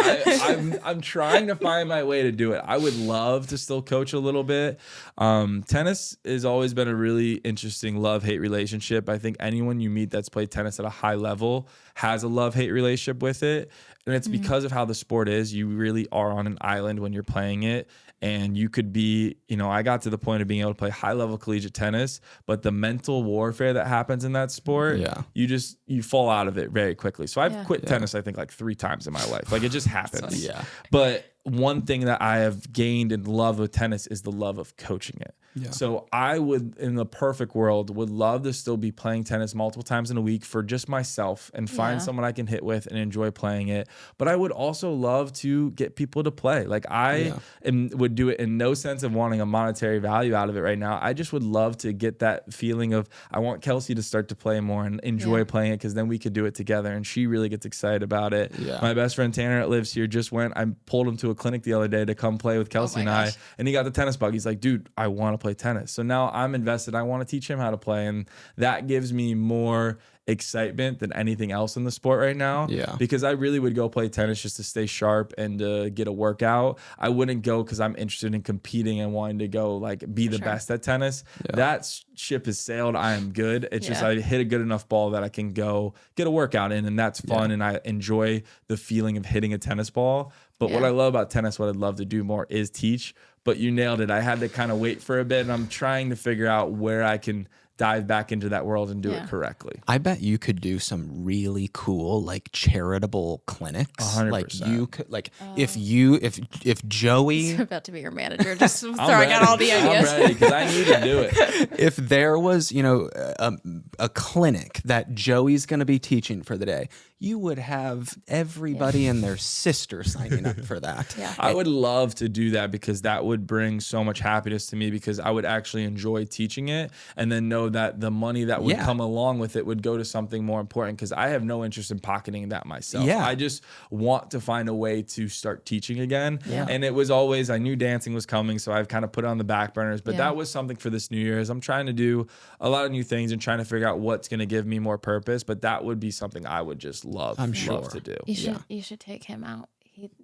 I'm trying to find my way to do it. I would love to still coach a little bit. Tennis has always been a really interesting love-hate relationship. I think anyone you meet that's played tennis at a high level has a love-hate relationship with it. And it's because of how the sport is. You really are on an island when you're playing it. And you could be, I got to the point of being able to play high-level collegiate tennis, but the mental warfare that happens in that sport, you fall out of it very quickly. So I've quit tennis, I think, like 3 times in my life. Like, it just happens. But one thing that I have gained in love with tennis is the love of coaching it. Yeah. So I would, in the perfect world, would love to still be playing tennis multiple times in a week for just myself, and find someone I can hit with and enjoy playing it. But I would also love to get people to play. Like, I would do it in no sense of wanting a monetary value out of it right now. I just would love to get that feeling of, I want Kelsey to start to play more and enjoy playing it, because then we could do it together, and she really gets excited about it. Yeah. My best friend Tanner that lives here just went, I pulled him to a clinic the other day to come play with Kelsey and I, and he got the tennis bug. He's like, dude, I want to play tennis. So now I'm invested. I want to teach him how to play, and that gives me more excitement than anything else in the sport right now. Yeah. Because I really would go play tennis just to stay sharp and to get a workout. I wouldn't go because I'm interested in competing and wanting to go like be the best at tennis. Yeah. That ship has sailed. I am good. It's just I hit a good enough ball that I can go get a workout in, and that's fun. And I enjoy the feeling of hitting a tennis ball. But what I love about tennis, what I'd love to do more, is teach. But you nailed it. I had to kind of wait for a bit, and I'm trying to figure out where I can dive back into that world and do it correctly. I bet you could do some really cool like charitable clinics. 100%. Like you could if Joey I'm about to be your manager, just throwing out all the ideas. I'm ready because I need to do it. If there was, a clinic that Joey's going to be teaching for the day, you would have everybody and their sister signing up for that. Yeah. I would love to do that because that would bring so much happiness to me because I would actually enjoy teaching it and then know that the money that would come along with it would go to something more important because I have no interest in pocketing that myself. Yeah. I just want to find a way to start teaching again. Yeah. And it was always, I knew dancing was coming, so I've kind of put it on the back burners, but that was something for this New Year's. I'm trying to do a lot of new things and trying to figure out what's going to give me more purpose, but that would be something I would just love to do. You should take him out.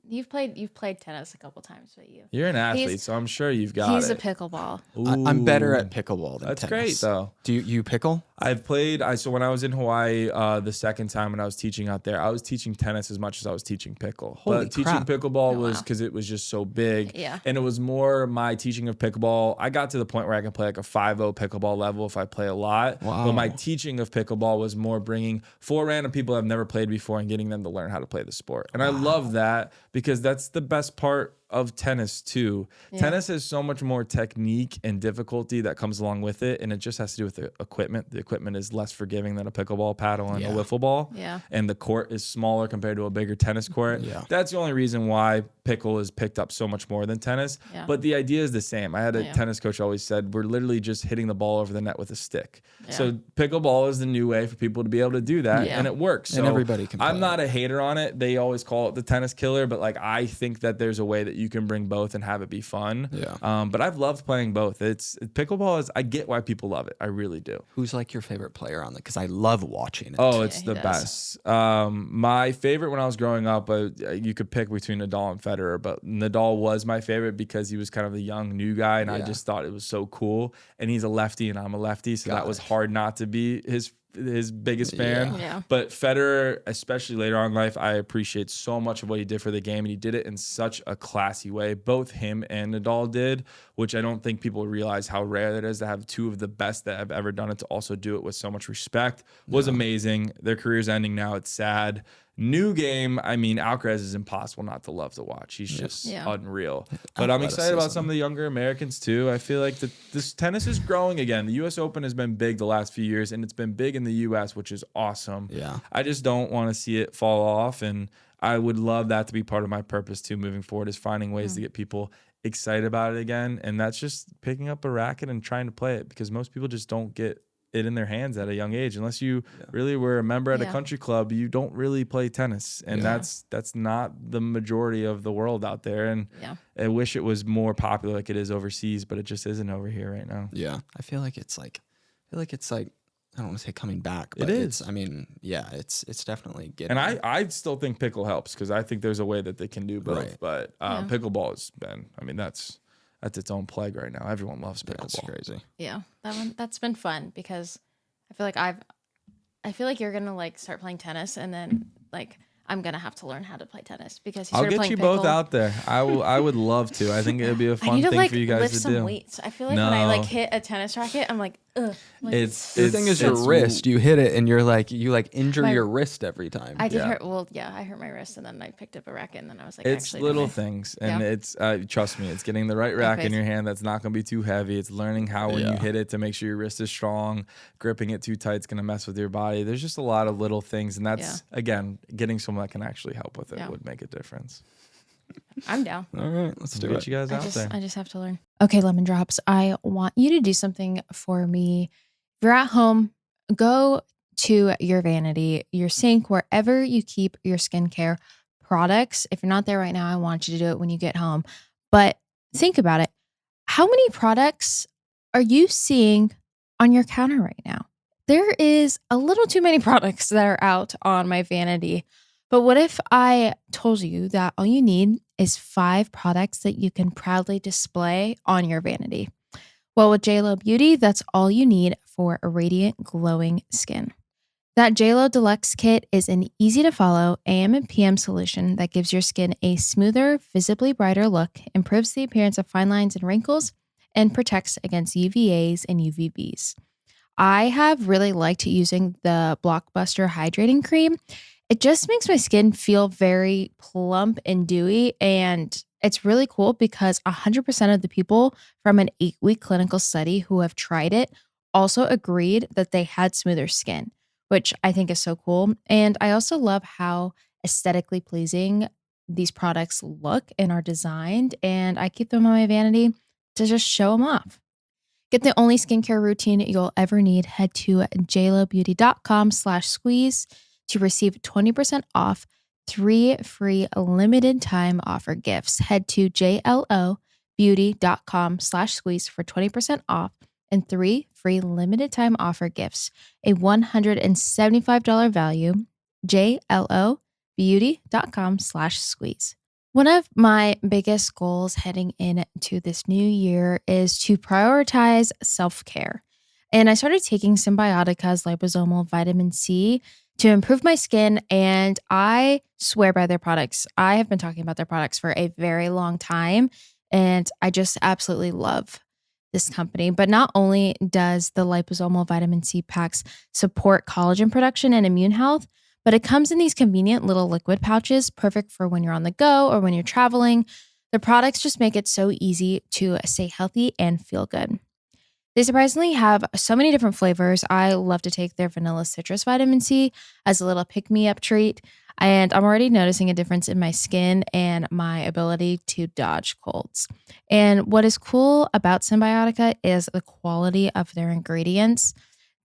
You've played tennis a couple times, but you're an athlete, so I'm sure you've got he's it. a pickleball. I'm better at pickleball than That's tennis. great, though. Do you pickle? I've played. So when I was in Hawaii, the second time when I was teaching out there, I was teaching tennis as much as I was teaching pickle. Holy But teaching crap. pickleball Oh, was wow. because it was just so big. Yeah. And it was more my teaching of pickleball. I got to the point where I can play like a 5-0 pickleball level if I play a lot. Wow. But my teaching of pickleball was more bringing 4 random people I've never played before and getting them to learn how to play the sport. And I love that because that's the best part of tennis too. Yeah. Tennis has so much more technique and difficulty that comes along with it, and it just has to do with the equipment. The equipment is less forgiving than a pickleball paddle and a wiffle ball. Yeah. And the court is smaller compared to a bigger tennis court. Yeah. That's the only reason why pickle is picked up so much more than tennis. Yeah. But the idea is the same. I had a tennis coach always said, we're literally just hitting the ball over the net with a stick. Yeah. So pickleball is the new way for people to be able to do that, Yeah. and it works. So And everybody can play I'm not a hater on it. They always call it the tennis killer, but like I think that there's a way that you can bring both and have it be fun. Yeah. But I've loved playing both. Pickleball is, I get why people love it. I really do. Who's like your favorite player on it? Because I love watching it. Oh, it's he the does. best. My favorite when I was growing up, you could pick between Nadal and Federer, but Nadal was my favorite because he was kind of the young new guy, and I just thought it was so cool. And he's a lefty, and I'm a lefty, so that was hard not to be his biggest fan. Yeah. But Federer, especially later on in life, I appreciate so much of what he did for the game, and he did it in such a classy way. Both him and Nadal did, which I don't think people realize how rare it is to have two of the best that have ever done it to also do it with so much respect. Was amazing. Their career's ending now. It's sad. New game, I mean, Alcaraz is impossible not to love to watch. He's just unreal. But I'm excited about some of the younger Americans too. I feel like this tennis is growing again. The U.S. Open has been big the last few years, and it's been big in the U.S., which is awesome. Yeah. I just don't want to see it fall off, and I would love that to be part of my purpose too moving forward, is finding ways to get people excited about it again. And that's just picking up a racket and trying to play it, because most people just don't get it in their hands at a young age. Unless you really were a member at a country club, you don't really play tennis. And that's not the majority of the world out there. And I wish it was more popular like it is overseas, but it just isn't over here right now. Yeah. I feel like it's like, I don't want to say coming back, but It is. I mean, yeah, it's definitely getting. And I still think pickle helps, because I think there's a way that they can do both. Right. But pickleball has been, I mean, that's its own plague right now. Everyone loves pickleball. That's crazy. Yeah, that's been fun, because I feel like you're gonna like start playing tennis, and then like I'm gonna have to learn how to play tennis, because I'll get you both out there. I would love to. I think it would be a I fun need to thing like for you guys lift to some do. weights. I feel like when I like hit a tennis racket, I'm like, ugh. Like, The thing is your wrist. You hit it and you injure your wrist every time. I did hurt. Well, yeah, I hurt my wrist, and then I picked up a racket, and then I was like, It's actually, little never- things, and Yeah. it's trust me, it's getting the right racket in crazy. your hand that's not going to be too heavy. It's learning how when you hit it to make sure your wrist is strong. Gripping it too tight is going to mess with your body. There's just a lot of little things, and that's again, getting someone that can actually help with it would make a difference. I'm down. All right, let's do Get it. you guys out there. I just have to learn. Okay, Lemon Drops, I want you to do something for me. If you're at home, go to your vanity, your sink, wherever you keep your skincare products. If you're not there right now, I want you to do it when you get home. But think about it. How many products are you seeing on your counter right now? There is a little too many products that are out on my vanity. But what if I told you that all you need is 5 products that you can proudly display on your vanity? Well, with JLo Beauty, that's all you need for a radiant, glowing skin. That JLo Deluxe Kit is an easy-to-follow AM and PM solution that gives your skin a smoother, visibly brighter look, improves the appearance of fine lines and wrinkles, and protects against UVAs and UVBs. I have really liked using the Blockbuster Hydrating Cream. It just makes my skin feel very plump and dewy, and it's really cool because 100% of the people from an 8-week clinical study who have tried it also agreed that they had smoother skin, which I think is so cool. And I also love how aesthetically pleasing these products look and are designed. And I keep them on my vanity to just show them off. Get the only skincare routine you'll ever need. Head to jlobbeauty.com/squeeze to receive 20% off 3 free limited time offer gifts. Head to jlobbeauty.com/squeeze for 20% off and 3 free limited time offer gifts. A $175 value. jlobbeauty.com/squeeze. One of my biggest goals heading into this new year is to prioritize self-care. And I started taking Symbiotica's liposomal vitamin C to improve my skin, and I swear by their products. I have been talking about their products for a very long time, and I just absolutely love this company. But not only does the liposomal vitamin C packs support collagen production and immune health, but it comes in these convenient little liquid pouches, perfect for when you're on the go or when you're traveling. The products just make it so easy to stay healthy and feel good. They surprisingly have so many different flavors. I love to take their vanilla citrus vitamin C as a little pick-me-up treat, and I'm already noticing a difference in my skin and my ability to dodge colds. And what is cool about Symbiotica is the quality of their ingredients.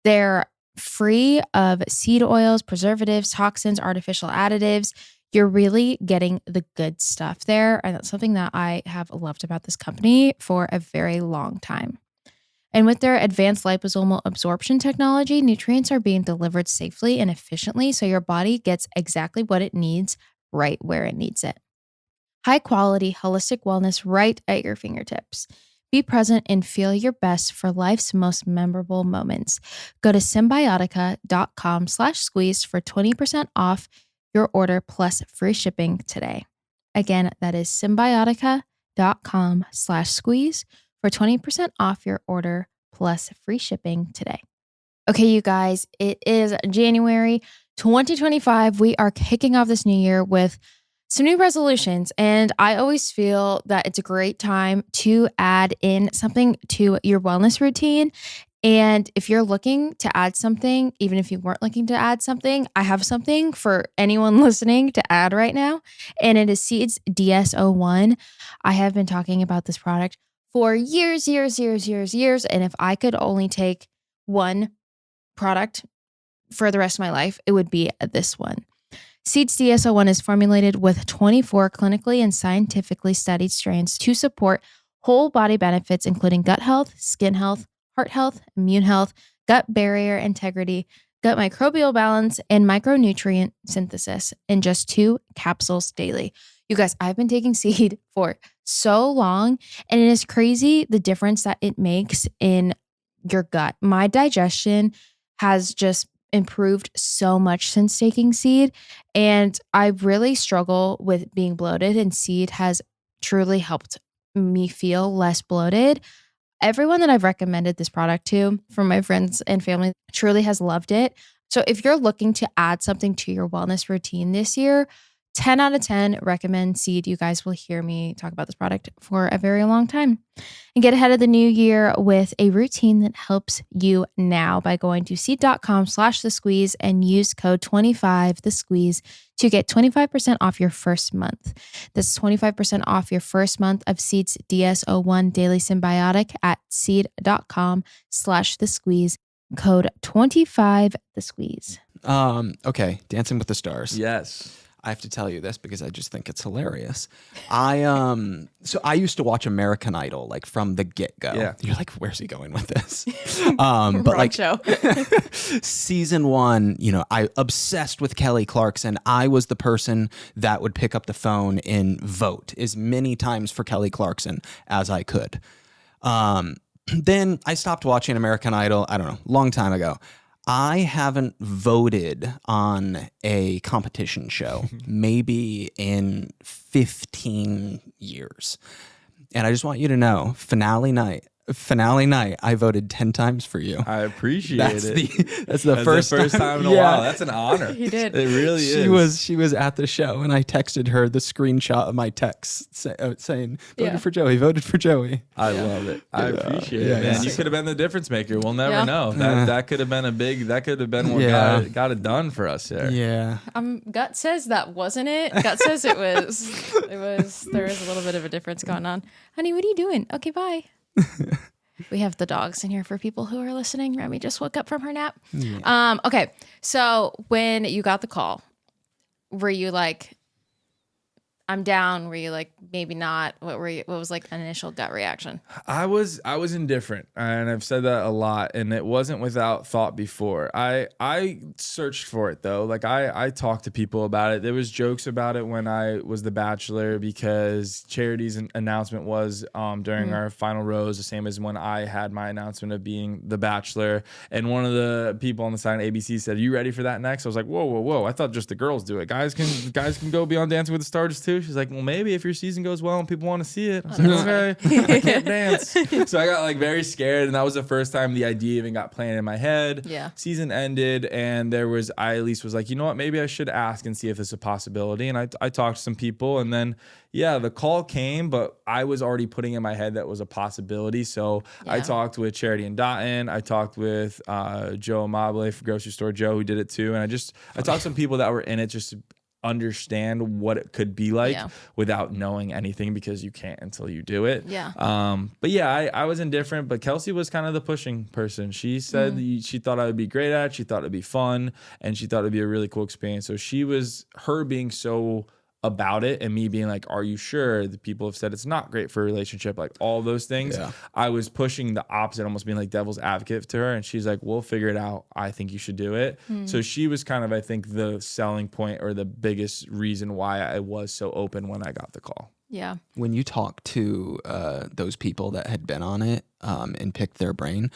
They're free of seed oils, preservatives, toxins, artificial additives. You're really getting the good stuff there. And that's something that I have loved about this company for a very long time. And with their advanced liposomal absorption technology, nutrients are being delivered safely and efficiently so your body gets exactly what it needs right where it needs it. High quality, holistic wellness right at your fingertips. Be present and feel your best for life's most memorable moments. Go to symbiotica.com/squeeze for 20% off your order plus free shipping today. Again, that is symbiotica.com/squeeze for 20% off your order plus free shipping today. Okay, you guys, it is January 2025. We are kicking off this new year with some new resolutions, and I always feel that it's a great time to add in something to your wellness routine. And if you're looking to add something, even if you weren't looking to add something, I have something for anyone listening to add right now, and it is Seeds DS-01. I have been talking about this product for years, and if I could only take one product for the rest of my life, it would be this one. Seeds DS-01 is formulated with 24 clinically and scientifically studied strains to support whole body benefits, including gut health, skin health, heart health, immune health, gut barrier integrity, gut microbial balance, and micronutrient synthesis in just 2 capsules daily. You guys, I've been taking seed for so long, and it is crazy the difference that it makes in your gut. My digestion has just improved so much since taking seed, and I really struggle with being bloated, and seed has truly helped me feel less bloated. Everyone that I've recommended this product to, from my friends and family, truly has loved it. So if you're looking to add something to your wellness routine this year, 10 out of 10 recommend Seed. You guys will hear me talk about this product for a very long time. And get ahead of the new year with a routine that helps you now by going to seed.com/thesqueeze and use code 25thesqueeze to get 25% off your first month. This is 25% off your first month of Seed's DS-01 Daily Symbiotic at seed.com/thesqueeze. Code 25thesqueeze. Okay, Dancing with the Stars. Yes. I have to tell you this because I just think it's hilarious. I used to watch American Idol like from the get-go. Yeah. You're like, where's he going with this? But like show. season 1, I obsessed with Kelly Clarkson. I was the person that would pick up the phone and vote as many times for Kelly Clarkson as I could. Then I stopped watching American Idol, I don't know, long time ago. I haven't voted on a competition show maybe in 15 years. And I just want you to know, finale night, finale night, I voted 10 times for you. I appreciate That's it. that's the first time in a while. That's an honor. He did. It really is. She was at the show, and I texted her the screenshot of my text saying, voted for Joey, voted for Joey. I love it. I appreciate it, man. You could have been the difference maker. We'll never know. That could have been what got it done for us here. Yeah. Gut says that wasn't it. Gut says it was. There was a little bit of a difference going on. Honey, what are you doing? Okay, bye. We have the dogs in here for people who are listening. Remy just woke up from her nap. Yeah. Okay, so when you got the call, were you like, I'm down? Were you like, maybe not? What was like an initial gut reaction? I was indifferent, and I've said that a lot, and it wasn't without thought before. I searched for it though. Like I talked to people about it. There was jokes about it when I was the Bachelor, because Charity's announcement was during our final rose, the same as when I had my announcement of being the Bachelor. And one of the people on the side of ABC said, "Are you ready for that next?" I was like, whoa. I thought just the girls do it. Guys can go be on Dancing with the Stars too. She's like, well, maybe if your season goes well and people want to see it. I was like, okay, I can't dance. So I got like very scared, and that was the first time the idea even got planted in my head. Yeah. Season ended, and I at least was like, you know what, maybe I should ask and see if it's a possibility. And I talked to some people, and then the call came, but I was already putting in my head that was a possibility. So I talked with Charity and Dotton. I talked with Joe Amable for Grocery Store Joe, who did it too. And I talked to some people that were in it just to understand what it could be like without knowing anything, because you can't until you do it. But I was indifferent, but Kelsey was kind of the pushing person. She said she thought I would be great at it. She thought it'd be fun, and she thought it'd be a really cool experience. So her being so about it, and me being like, are you sure? The people have said it's not great for a relationship, like all those things. I was pushing the opposite, almost being like devil's advocate to her, and she's like, we'll figure it out. I think you should do it. So she was kind of, I think, the selling point, or the biggest reason why I was so open when I got the call. Yeah. When you talked to those people that had been on it and picked their brain,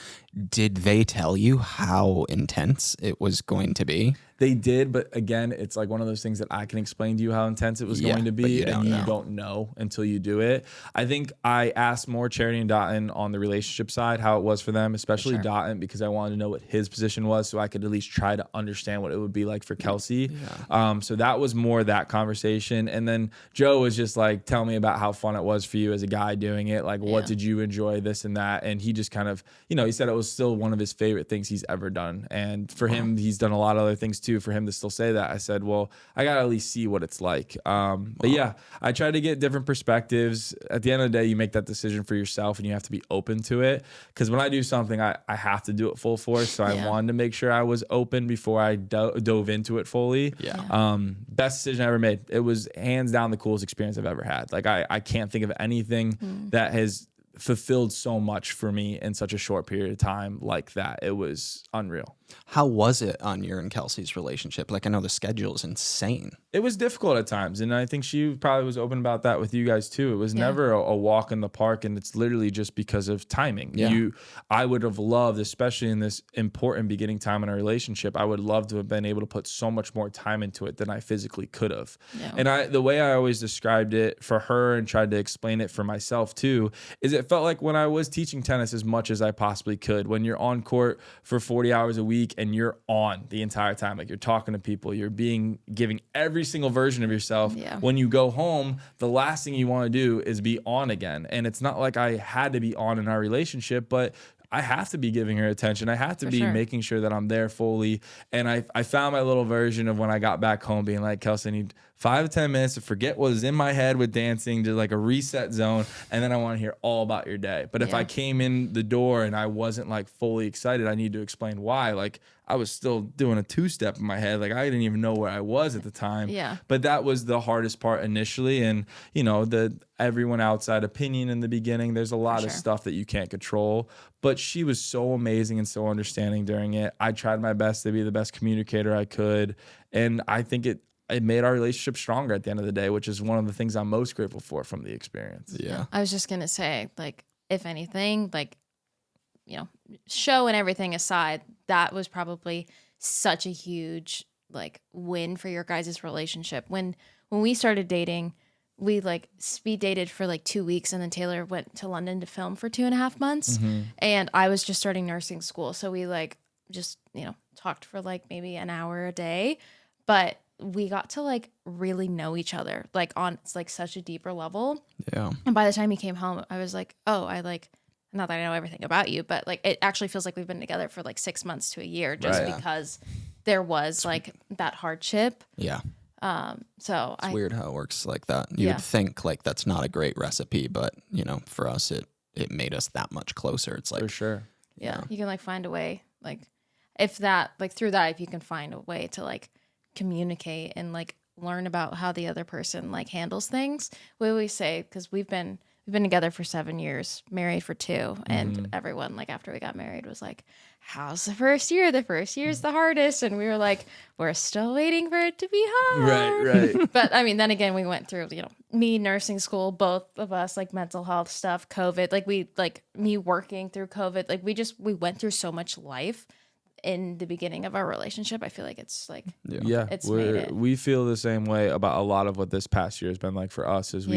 did they tell you how intense it was going to be? They did, but again, it's like one of those things that I can explain to you how intense it was going to be, and you don't know until you do it. I think I asked more Charity and Dotton on the relationship side how it was for them, especially Dotton, because I wanted to know what his position was, so I could at least try to understand what it would be like for Kelsey. So that was more that conversation. And then Joe was just like, tell me about how fun it was for you as a guy doing it. Like, what did you enjoy, this and that? And he just kind of, he said it was still one of his favorite things he's ever done. And for him, he's done a lot of other things too. For him to still say that, I said, well, I gotta at least see what it's like. But yeah, I try to get different perspectives. At the end of the day, you make that decision for yourself, and you have to be open to it. Because when I do something, I have to do it full force. So I wanted to make sure I was open before I dove into it fully. Best decision I ever made. It was hands down the coolest experience I've ever had. Like I can't think of anything that has fulfilled so much for me in such a short period of time like that. It was unreal. How was it on your and Kelsey's relationship? Like, I know the schedule is insane. It was difficult at times, and I think she probably was open about that with you guys too. It was never a walk in the park, and it's literally just because of timing. I would have loved, especially in this important beginning time in our relationship, I would love to have been able to put so much more time into it than I physically could have. And the way I always described it for her and tried to explain it for myself too, is it felt like when I was teaching tennis as much as I possibly could. When you're on court for 40 hours a week and you're on the entire time, like you're talking to people, you're giving every single version of yourself. When you go home, the last thing you want to do is be on again. And it's not like I had to be on in our relationship, but I have to be giving her attention. I have to be making sure that I'm there fully. And I found my little version of when I got back home being like, Kelsey, I need 5 to 10 minutes to forget what was in my head with dancing, to like a reset zone. And then I want to hear all about your day. But if I came in the door and I wasn't like fully excited, I need to explain why. Like I was still doing a 2-step in my head. Like I didn't even know where I was at the time. But that was the hardest part initially. And everyone outside opinion in the beginning, there's a lot of stuff that you can't control. But she was so amazing and so understanding during it. I tried my best to be the best communicator I could. And I think it made our relationship stronger at the end of the day, which is one of the things I'm most grateful for from the experience. I was just going to say, like, if anything, like, show and everything aside, that was probably such a huge, like, win for your guys' relationship. When we started dating, we like speed dated for like 2 weeks, and then Taylor went to London to film for 2.5 months. And I was just starting nursing school. So we like just, talked for like maybe an hour a day, but we got to like really know each other, like on like such a deeper level. Yeah. And by the time he came home, I was like, oh, I like, not that I know everything about you, but like it actually feels like we've been together for like 6 months to a year just because there was like that hardship. Yeah. So It's weird how it works like that. You would think like that's not a great recipe, but for us, it made us that much closer. It's like, For sure. Yeah. You can like find a way, like if that, like through that, if you can find a way to like communicate and like learn about how the other person like handles things. We always say, because we've been together for 7 years, married for 2, and everyone like after we got married was like, how's the first year? The first year is the hardest. And we were like, we're still waiting for it to be hard. Right. But I mean, then again, we went through, me nursing school, both of us, like mental health stuff, COVID, like me working through COVID. Like we went through so much life in the beginning of our relationship. I feel like it's like, it's made it. We feel the same way about a lot of what this past year has been like for us, is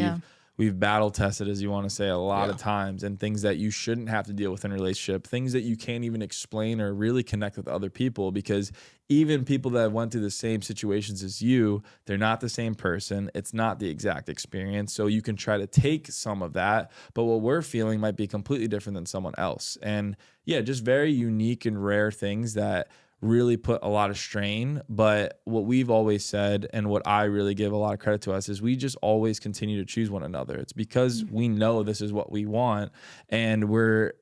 we've battle tested, as you want to say, a lot of times, and things that you shouldn't have to deal with in a relationship, things that you can't even explain or really connect with other people, because even people that went through the same situations as you, they're not the same person. It's not the exact experience. So you can try to take some of that, but what we're feeling might be completely different than someone else. And just very unique and rare things that really put a lot of strain. But what we've always said, and what I really give a lot of credit to us, is we just always continue to choose one another. It's because we know this is what we want, and we're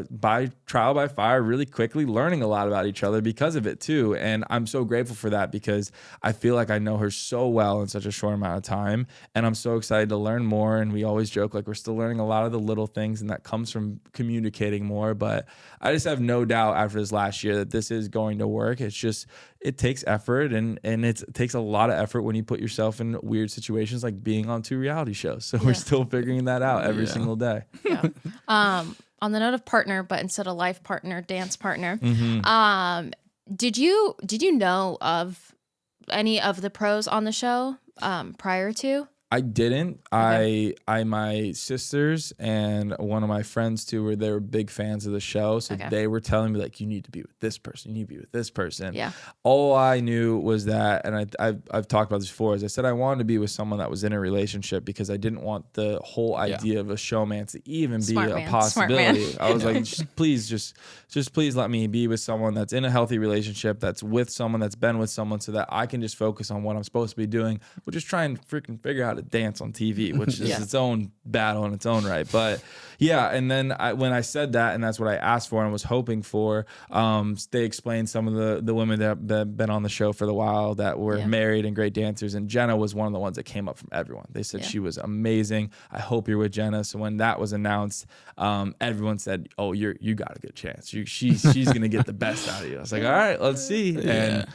by trial by fire, really quickly learning a lot about each other because of it too. And I'm so grateful for that, because I feel like I know her so well in such a short amount of time, and I'm so excited to learn more. And we always joke like we're still learning a lot of the little things, and that comes from communicating more. But I just have no doubt after this last year that this is going to work. It's just, it takes effort, and it takes a lot of effort when you put yourself in weird situations like being on 2 reality shows. So we're still figuring that out every single day. On the note of partner, but instead of life partner, dance partner, did you know of any of the pros on the show prior to? I didn't. Okay. My sisters and one of my friends too, they were big fans of the show. So they were telling me like, you need to be with this person. You need to be with this person. Yeah. All I knew was that, and I've talked about this before, is I said I wanted to be with someone that was in a relationship, because I didn't want the whole idea of a showman to even be a possibility. I was like, please let me be with someone that's in a healthy relationship, that's with someone that's been with someone, so that I can just focus on what I'm supposed to be doing, which is try and freaking figure out how to dance on TV, which is its own battle in its own right. But and then when I said that, and that's what I asked for and was hoping for, they explained some of the women that have been on the show for a while that were married and great dancers, and Jenna was one of the ones that came up from everyone. They said she was amazing. I hope you're with Jenna. So when that was announced, everyone said, oh, you got a good chance. She's gonna get the best out of you. I was like, all right, let's see. And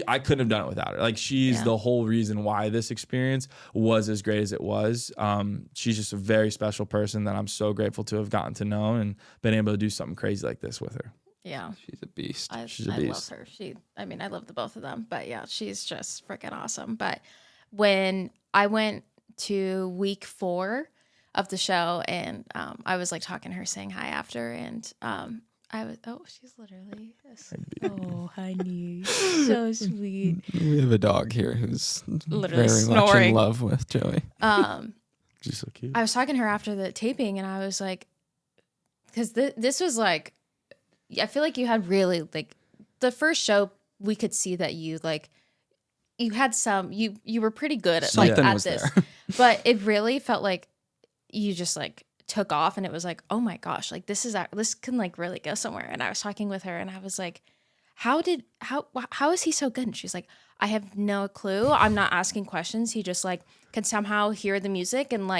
I couldn't have done it without her. Like, she's the whole reason why this experience was as great as it was. She's just a very special person that I'm so grateful to have gotten to know and been able to do something crazy like this with her. Yeah. She's a beast. She's a beast. I love her. I love the both of them, but she's just freaking awesome. But when I went to week 4 of the show, and I was like talking to her, saying hi after, and she's literally, honey, so sweet. We have a dog here who's literally very snoring. Much in love with Joey. She's so cute. I was talking to her after the taping, and I was like, because this was like, I feel like you had really, like, the first show, we could see that you had some, you were pretty good at at this, but it really felt like you just like took off, and it was like, oh my gosh, like this can like really go somewhere. And I was talking with her, and I was like, how is he so good? And she's like, I have no clue. I'm not asking questions. He just like can somehow hear the music and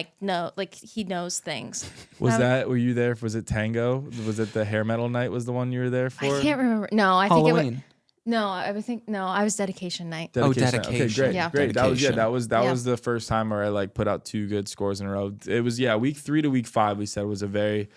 he knows things. Were you there? Was it Tango? Was it the hair metal night was the one you were there for? I can't remember. No, I Halloween. think it was. No, I was dedication night. Dedication. Okay, great. Yeah. Great. That was the first time where I like put out 2 good scores in a row. It was week 3 to week 5 we said was a very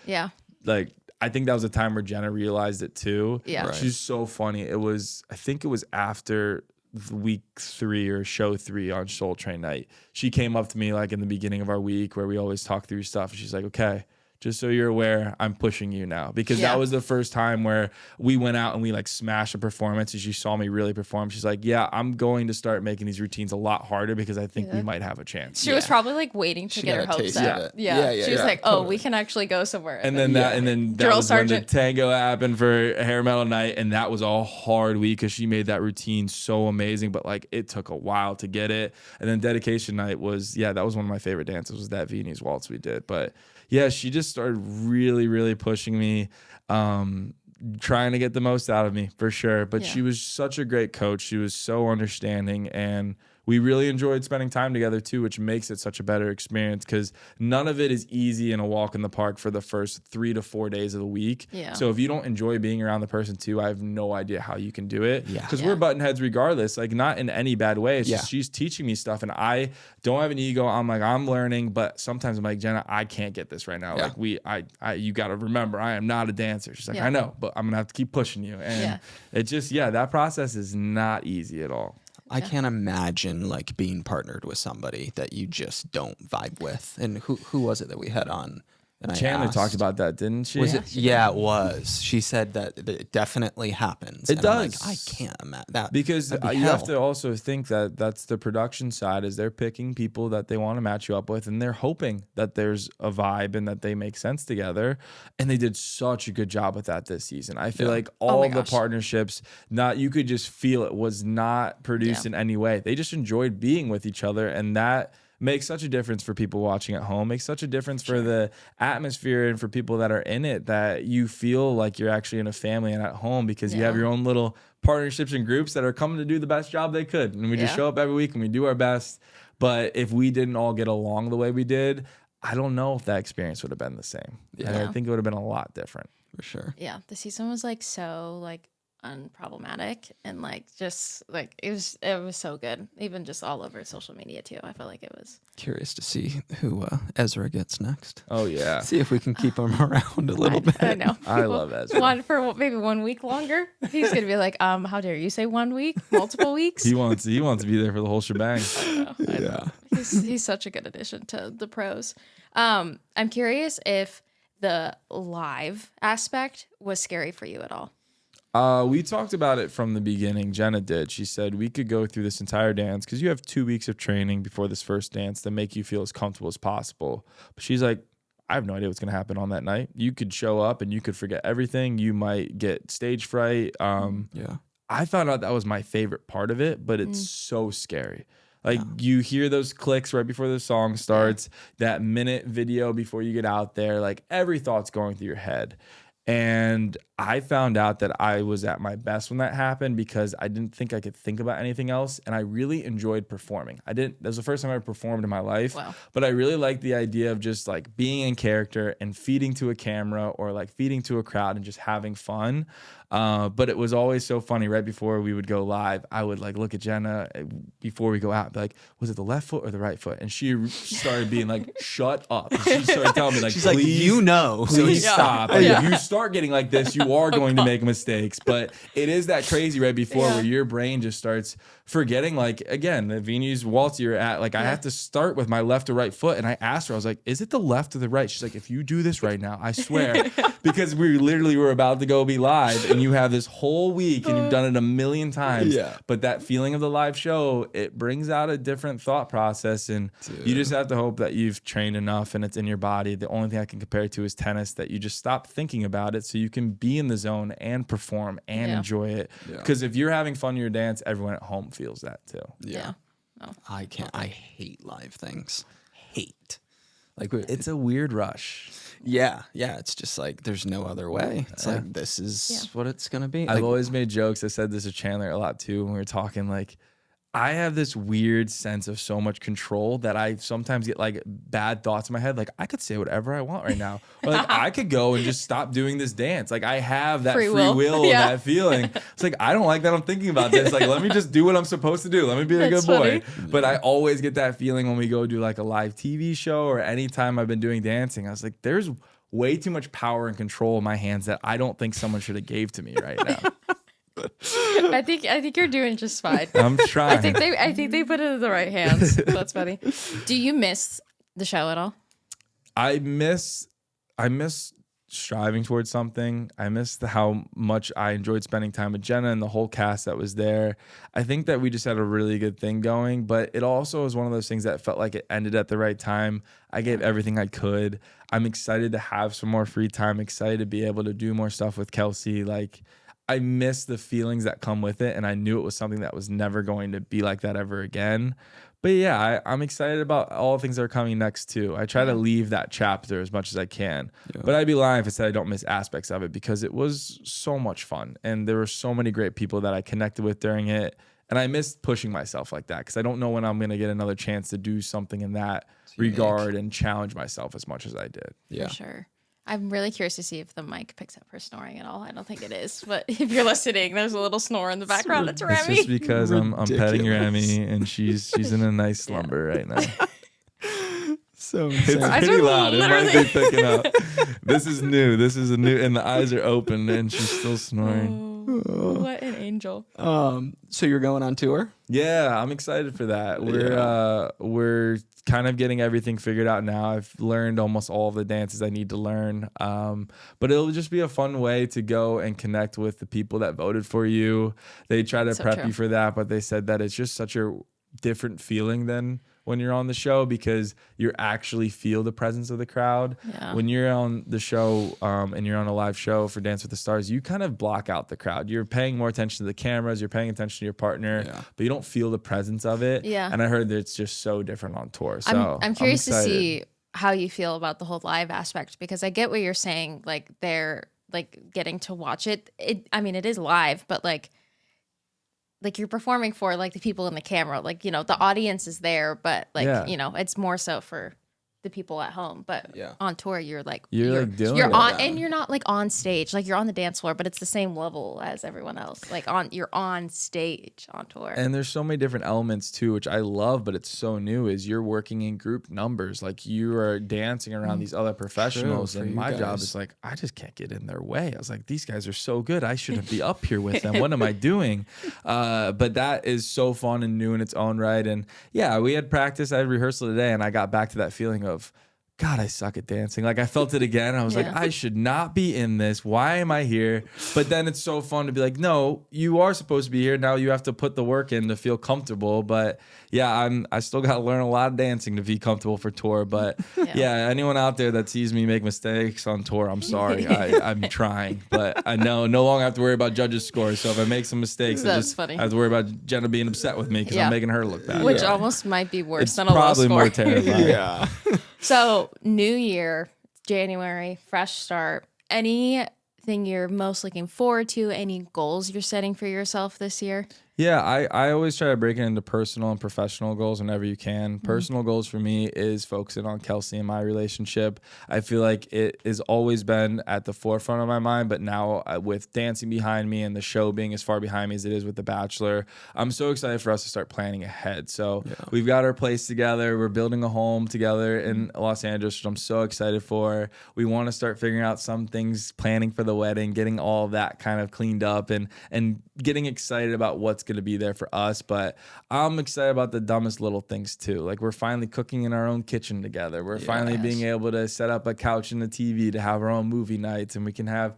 I think that was a time where Jenna realized it too. Yeah. Right. She's so funny. I think it was after week 3 or show 3 on Soul Train night. She came up to me like in the beginning of our week where we always talk through stuff. And she's like, okay, just so you're aware, I'm pushing you now, because that was the first time where we went out and we like smashed a performance and she saw me really perform. She's like, yeah, I'm going to start making these routines a lot harder because I think we might have a chance. She was probably like waiting to get her hopes up. She was like, oh, we can actually go somewhere. And then that was when the tango happened for hair metal night. And that was a hard week because she made that routine so amazing, but like it took a while to get it. And then dedication night was, that was one of my favorite dances, was that Viennese waltz we did. But yeah, she just started really, really pushing me, trying to get the most out of me for sure. But she was such a great coach. She was so understanding, and we really enjoyed spending time together too, which makes it such a better experience because none of it is easy in a walk in the park for the first 3 to 4 days of the week. Yeah. So if you don't enjoy being around the person too, I have no idea how you can do it. Because we're button heads regardless, like not in any bad way. It's just she's teaching me stuff and I don't have an ego. I'm like, I'm learning, but sometimes I'm like, Jenna, I can't get this right now. Like you got to remember, I am not a dancer. She's like, I know, but I'm gonna have to keep pushing you. And it just, that process is not easy at all. I can't imagine like being partnered with somebody that you just don't vibe with. And who was it that we had on? And Chandler talked about that, didn't she? Was it? Yeah, it was. She said that it definitely happens. It does. I'm like, I can't imagine that. Because you have to also think that that's the production side, is they're picking people that they want to match you up with, and they're hoping that there's a vibe and that they make sense together. And they did such a good job with that this season. I feel like all the partnerships, you could just feel it was not produced in any way. They just enjoyed being with each other, and that makes such a difference for people watching at home, makes such a difference for the atmosphere and for people that are in it, that you feel like you're actually in a family and at home because you have your own little partnerships and groups that are coming to do the best job they could. And we just show up every week and we do our best. But if we didn't all get along the way we did, I don't know if that experience would have been the same. I think it would have been a lot different. For sure. Yeah. The season was like so like unproblematic and like just like it was so good, even just all over social media too. I felt like it was curious to see who Ezra gets next. Oh yeah, see if we can keep him around a little bit. I know. I love Ezra. For maybe 1 week longer. He's gonna be like, how dare you say 1 week, multiple weeks? He wants to be there for the whole shebang. I know. He's such a good addition to the pros. I'm curious if the live aspect was scary for you at all. We talked about it from the beginning. Jenna did. She said we could go through this entire dance because you have 2 weeks of training before this first dance to make you feel as comfortable as possible. But she's like, I have no idea what's going to happen on that night. You could show up and you could forget everything. You might get stage fright. I found out that was my favorite part of it, but it's so scary. Like you hear those clicks right before the song starts, that minute video before you get out there, like every thought's going through your head. And I found out that I was at my best when that happened because I didn't think I could think about anything else. And I really enjoyed performing. That was the first time I ever performed in my life. Wow. But I really liked the idea of just like being in character and feeding to a camera or like feeding to a crowd and just having fun. But it was always so funny. Right before we would go live, I would like look at Jenna before we go out and be like, was it the left foot or the right foot? And she started being like, shut up. And she started telling me like, she's please, like, please stop. Like, if you start getting like this, you are going to make mistakes. But it is that crazy right before where your brain just starts forgetting, like, again, the Viennese waltz you're at, like, I have to start with my left or right foot. And I asked her, I was like, is it the left or the right? She's like, if you do this right now, I swear, because we literally were about to go be live and you have this whole week and you've done it a million times. Yeah. But that feeling of the live show, it brings out a different thought process. And you just have to hope that you've trained enough and it's in your body. The only thing I can compare it to is tennis, that you just stop thinking about it so you can be in the zone and perform and enjoy it. Because if you're having fun in your dance, everyone at home feels that too. I can't. I hate live things. Hate. Like it's a weird rush. Yeah. It's just like there's no other way. It's like this is what it's gonna be. I've always made jokes. I said this to Chandler a lot too when we were talking. Like, I have this weird sense of so much control that I sometimes get like bad thoughts in my head. Like, I could say whatever I want right now. Or like I could go and just stop doing this dance. Like, I have that free will and that feeling. It's like, I don't like that I'm thinking about this. Like, let me just do what I'm supposed to do. Let me be a good boy. Funny. But I always get that feeling when we go do like a live TV show or anytime I've been doing dancing. I was like, there's way too much power and control in my hands that I don't think someone should have gave to me right now. I think you're doing just fine. I'm trying. I think they put it in the right hands. That's funny. Do you miss the show at all? I miss striving towards something. I miss how much I enjoyed spending time with Jenna and the whole cast that was there. I think that we just had a really good thing going, but it also was one of those things that felt like it ended at the right time. I gave everything I could. I'm excited to have some more free time, excited to be able to do more stuff with Kelsey. Like, I miss the feelings that come with it, and I knew it was something that was never going to be like that ever again. But yeah, I'm excited about all the things that are coming next too. I try to leave that chapter as much as I can. Yeah. But I'd be lying if I said I don't miss aspects of it, because it was so much fun. And there were so many great people that I connected with during it. And I missed pushing myself like that, because I don't know when I'm going to get another chance to do something in that regard and challenge myself as much as I did. Yeah. For sure. I'm really curious to see if the mic picks up her snoring at all. I don't think it is, but if you're listening, there's a little snore in the background. It's Remy. It's just because I'm petting Remy, and she's in a nice slumber right now. So it's pretty loud. It might be picking up. This is new, and the eyes are open, and she's still snoring. Oh, what an angel. So you're going on tour? Yeah, I'm excited for that. We're kind of getting everything figured out now. I've learned almost all of the dances I need to learn. But it'll just be a fun way to go and connect with the people that voted for you. They try to prep you for that, but they said that it's just such a different feeling than when you're on the show, because you actually feel the presence of the crowd. Yeah. When you're on the show and you're on a live show for Dance with the Stars, you kind of block out the crowd. You're paying more attention to the cameras, you're paying attention to your partner, but you don't feel the presence of it. Yeah. And I heard that it's just so different on tour. So I'm curious to see how you feel about the whole live aspect, because I get what you're saying. Like, they're like getting to watch it. I mean, it is live, but like you're performing for like the people in the camera, like, you know, the audience is there, but like, you know, it's more so for the people at home. But on tour, you're like on, and you're not like on stage, like you're on the dance floor, but it's the same level as everyone else. Like you're on stage on tour. And there's so many different elements too, which I love, but it's so new, is you're working in group numbers. Like, you are dancing around these other professionals, and my job is like, I just can't get in their way. I was like, these guys are so good, I shouldn't be up here with them. What am I doing? But that is so fun and new in its own right. And yeah, we had practice, I had rehearsal today, and I got back to that feeling of, God, I suck at dancing. Like, I felt it again. I was like, I should not be in this. Why am I here? But then it's so fun to be like, no, you are supposed to be here. Now you have to put the work in to feel comfortable. But yeah, I still got to learn a lot of dancing to be comfortable for tour. But yeah, anyone out there that sees me make mistakes on tour, I'm sorry. I'm trying. But I know no longer have to worry about judges' scores. So if I make some mistakes, I have to worry about Jenna being upset with me because I'm making her look bad. Which almost might be worse than a low score. Probably more terrifying. So, new year, January, fresh start. Anything you're most looking forward to? Any goals you're setting for yourself this year? Yeah, I always try to break it into personal and professional goals whenever you can. Personal goals for me is focusing on Kelsey and my relationship. I feel like it has always been at the forefront of my mind, but now with dancing behind me and the show being as far behind me as it is with The Bachelor, I'm so excited for us to start planning ahead. So we've got our place together. We're building a home together in Los Angeles, which I'm so excited for. We want to start figuring out some things, planning for the wedding, getting all that kind of cleaned up, and getting excited about what's going to be there for us. But I'm excited about the dumbest little things too. Like, we're finally cooking in our own kitchen together. We're finally being able to set up a couch and a TV to have our own movie nights, and we can have,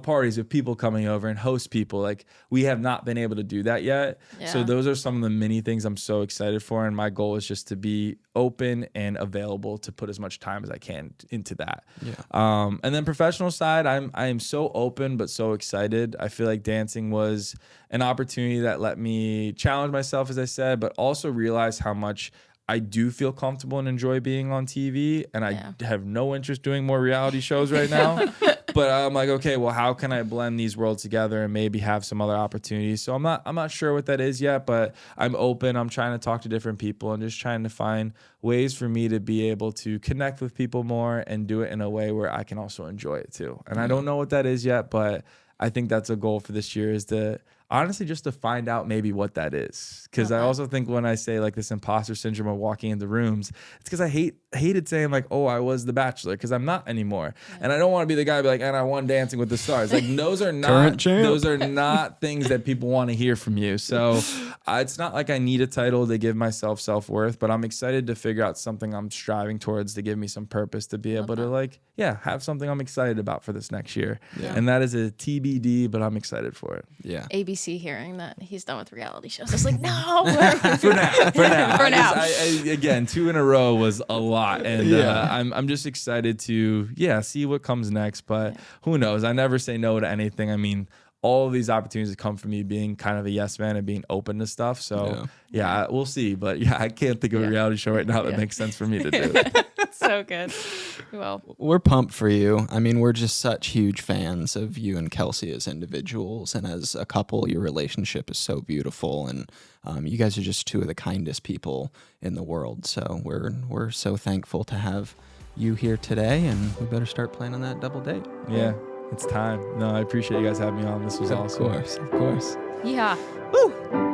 parties with people coming over and host people. Like, we have not been able to do that yet. So those are some of the mini things I'm so excited for, and my goal is just to be open and available to put as much time as I can into that. And then professional side, I am so open but so excited. I feel like dancing was an opportunity that let me challenge myself, as I said, but also realize how much I do feel comfortable and enjoy being on TV. And I have no interest doing more reality shows right now. But I'm like, okay, well, how can I blend these worlds together and maybe have some other opportunities? So I'm not sure what that is yet, but I'm open. I'm trying to talk to different people and just trying to find ways for me to be able to connect with people more and do it in a way where I can also enjoy it too. And I don't know what that is yet, but I think that's a goal for this year, is to honestly just to find out maybe what that is. Because I also think when I say like this imposter syndrome of walking into rooms, it's because I hated saying like, oh, I was the Bachelor, because I'm not anymore. And I don't want to be the guy be like, and I won Dancing with the Stars. Like those are not things that people want to hear from you. So it's not like I need a title to give myself self-worth, but I'm excited to figure out something I'm striving towards to give me some purpose to be able to like, have something I'm excited about for this next year. And that is a TBD, but I'm excited for it. Yeah. ABC hearing that he's done with reality shows. It's like, no. For now. Again, 2 in a row was a lot. And I'm just excited to, see what comes next. But who knows? I never say no to anything. I mean, all of these opportunities come from me being kind of a yes man and being open to stuff. So we'll see. But I can't think of a reality show right now that makes sense for me to do. So good. Well, we're pumped for you. I mean, we're just such huge fans of you and Kelsey as individuals, and as a couple, your relationship is so beautiful, and you guys are just 2 of the kindest people in the world. So we're so thankful to have you here today, and we better start planning that double date. Yeah, it's time. No, I appreciate you guys having me on. This was awesome. Of course. yeah. Woo!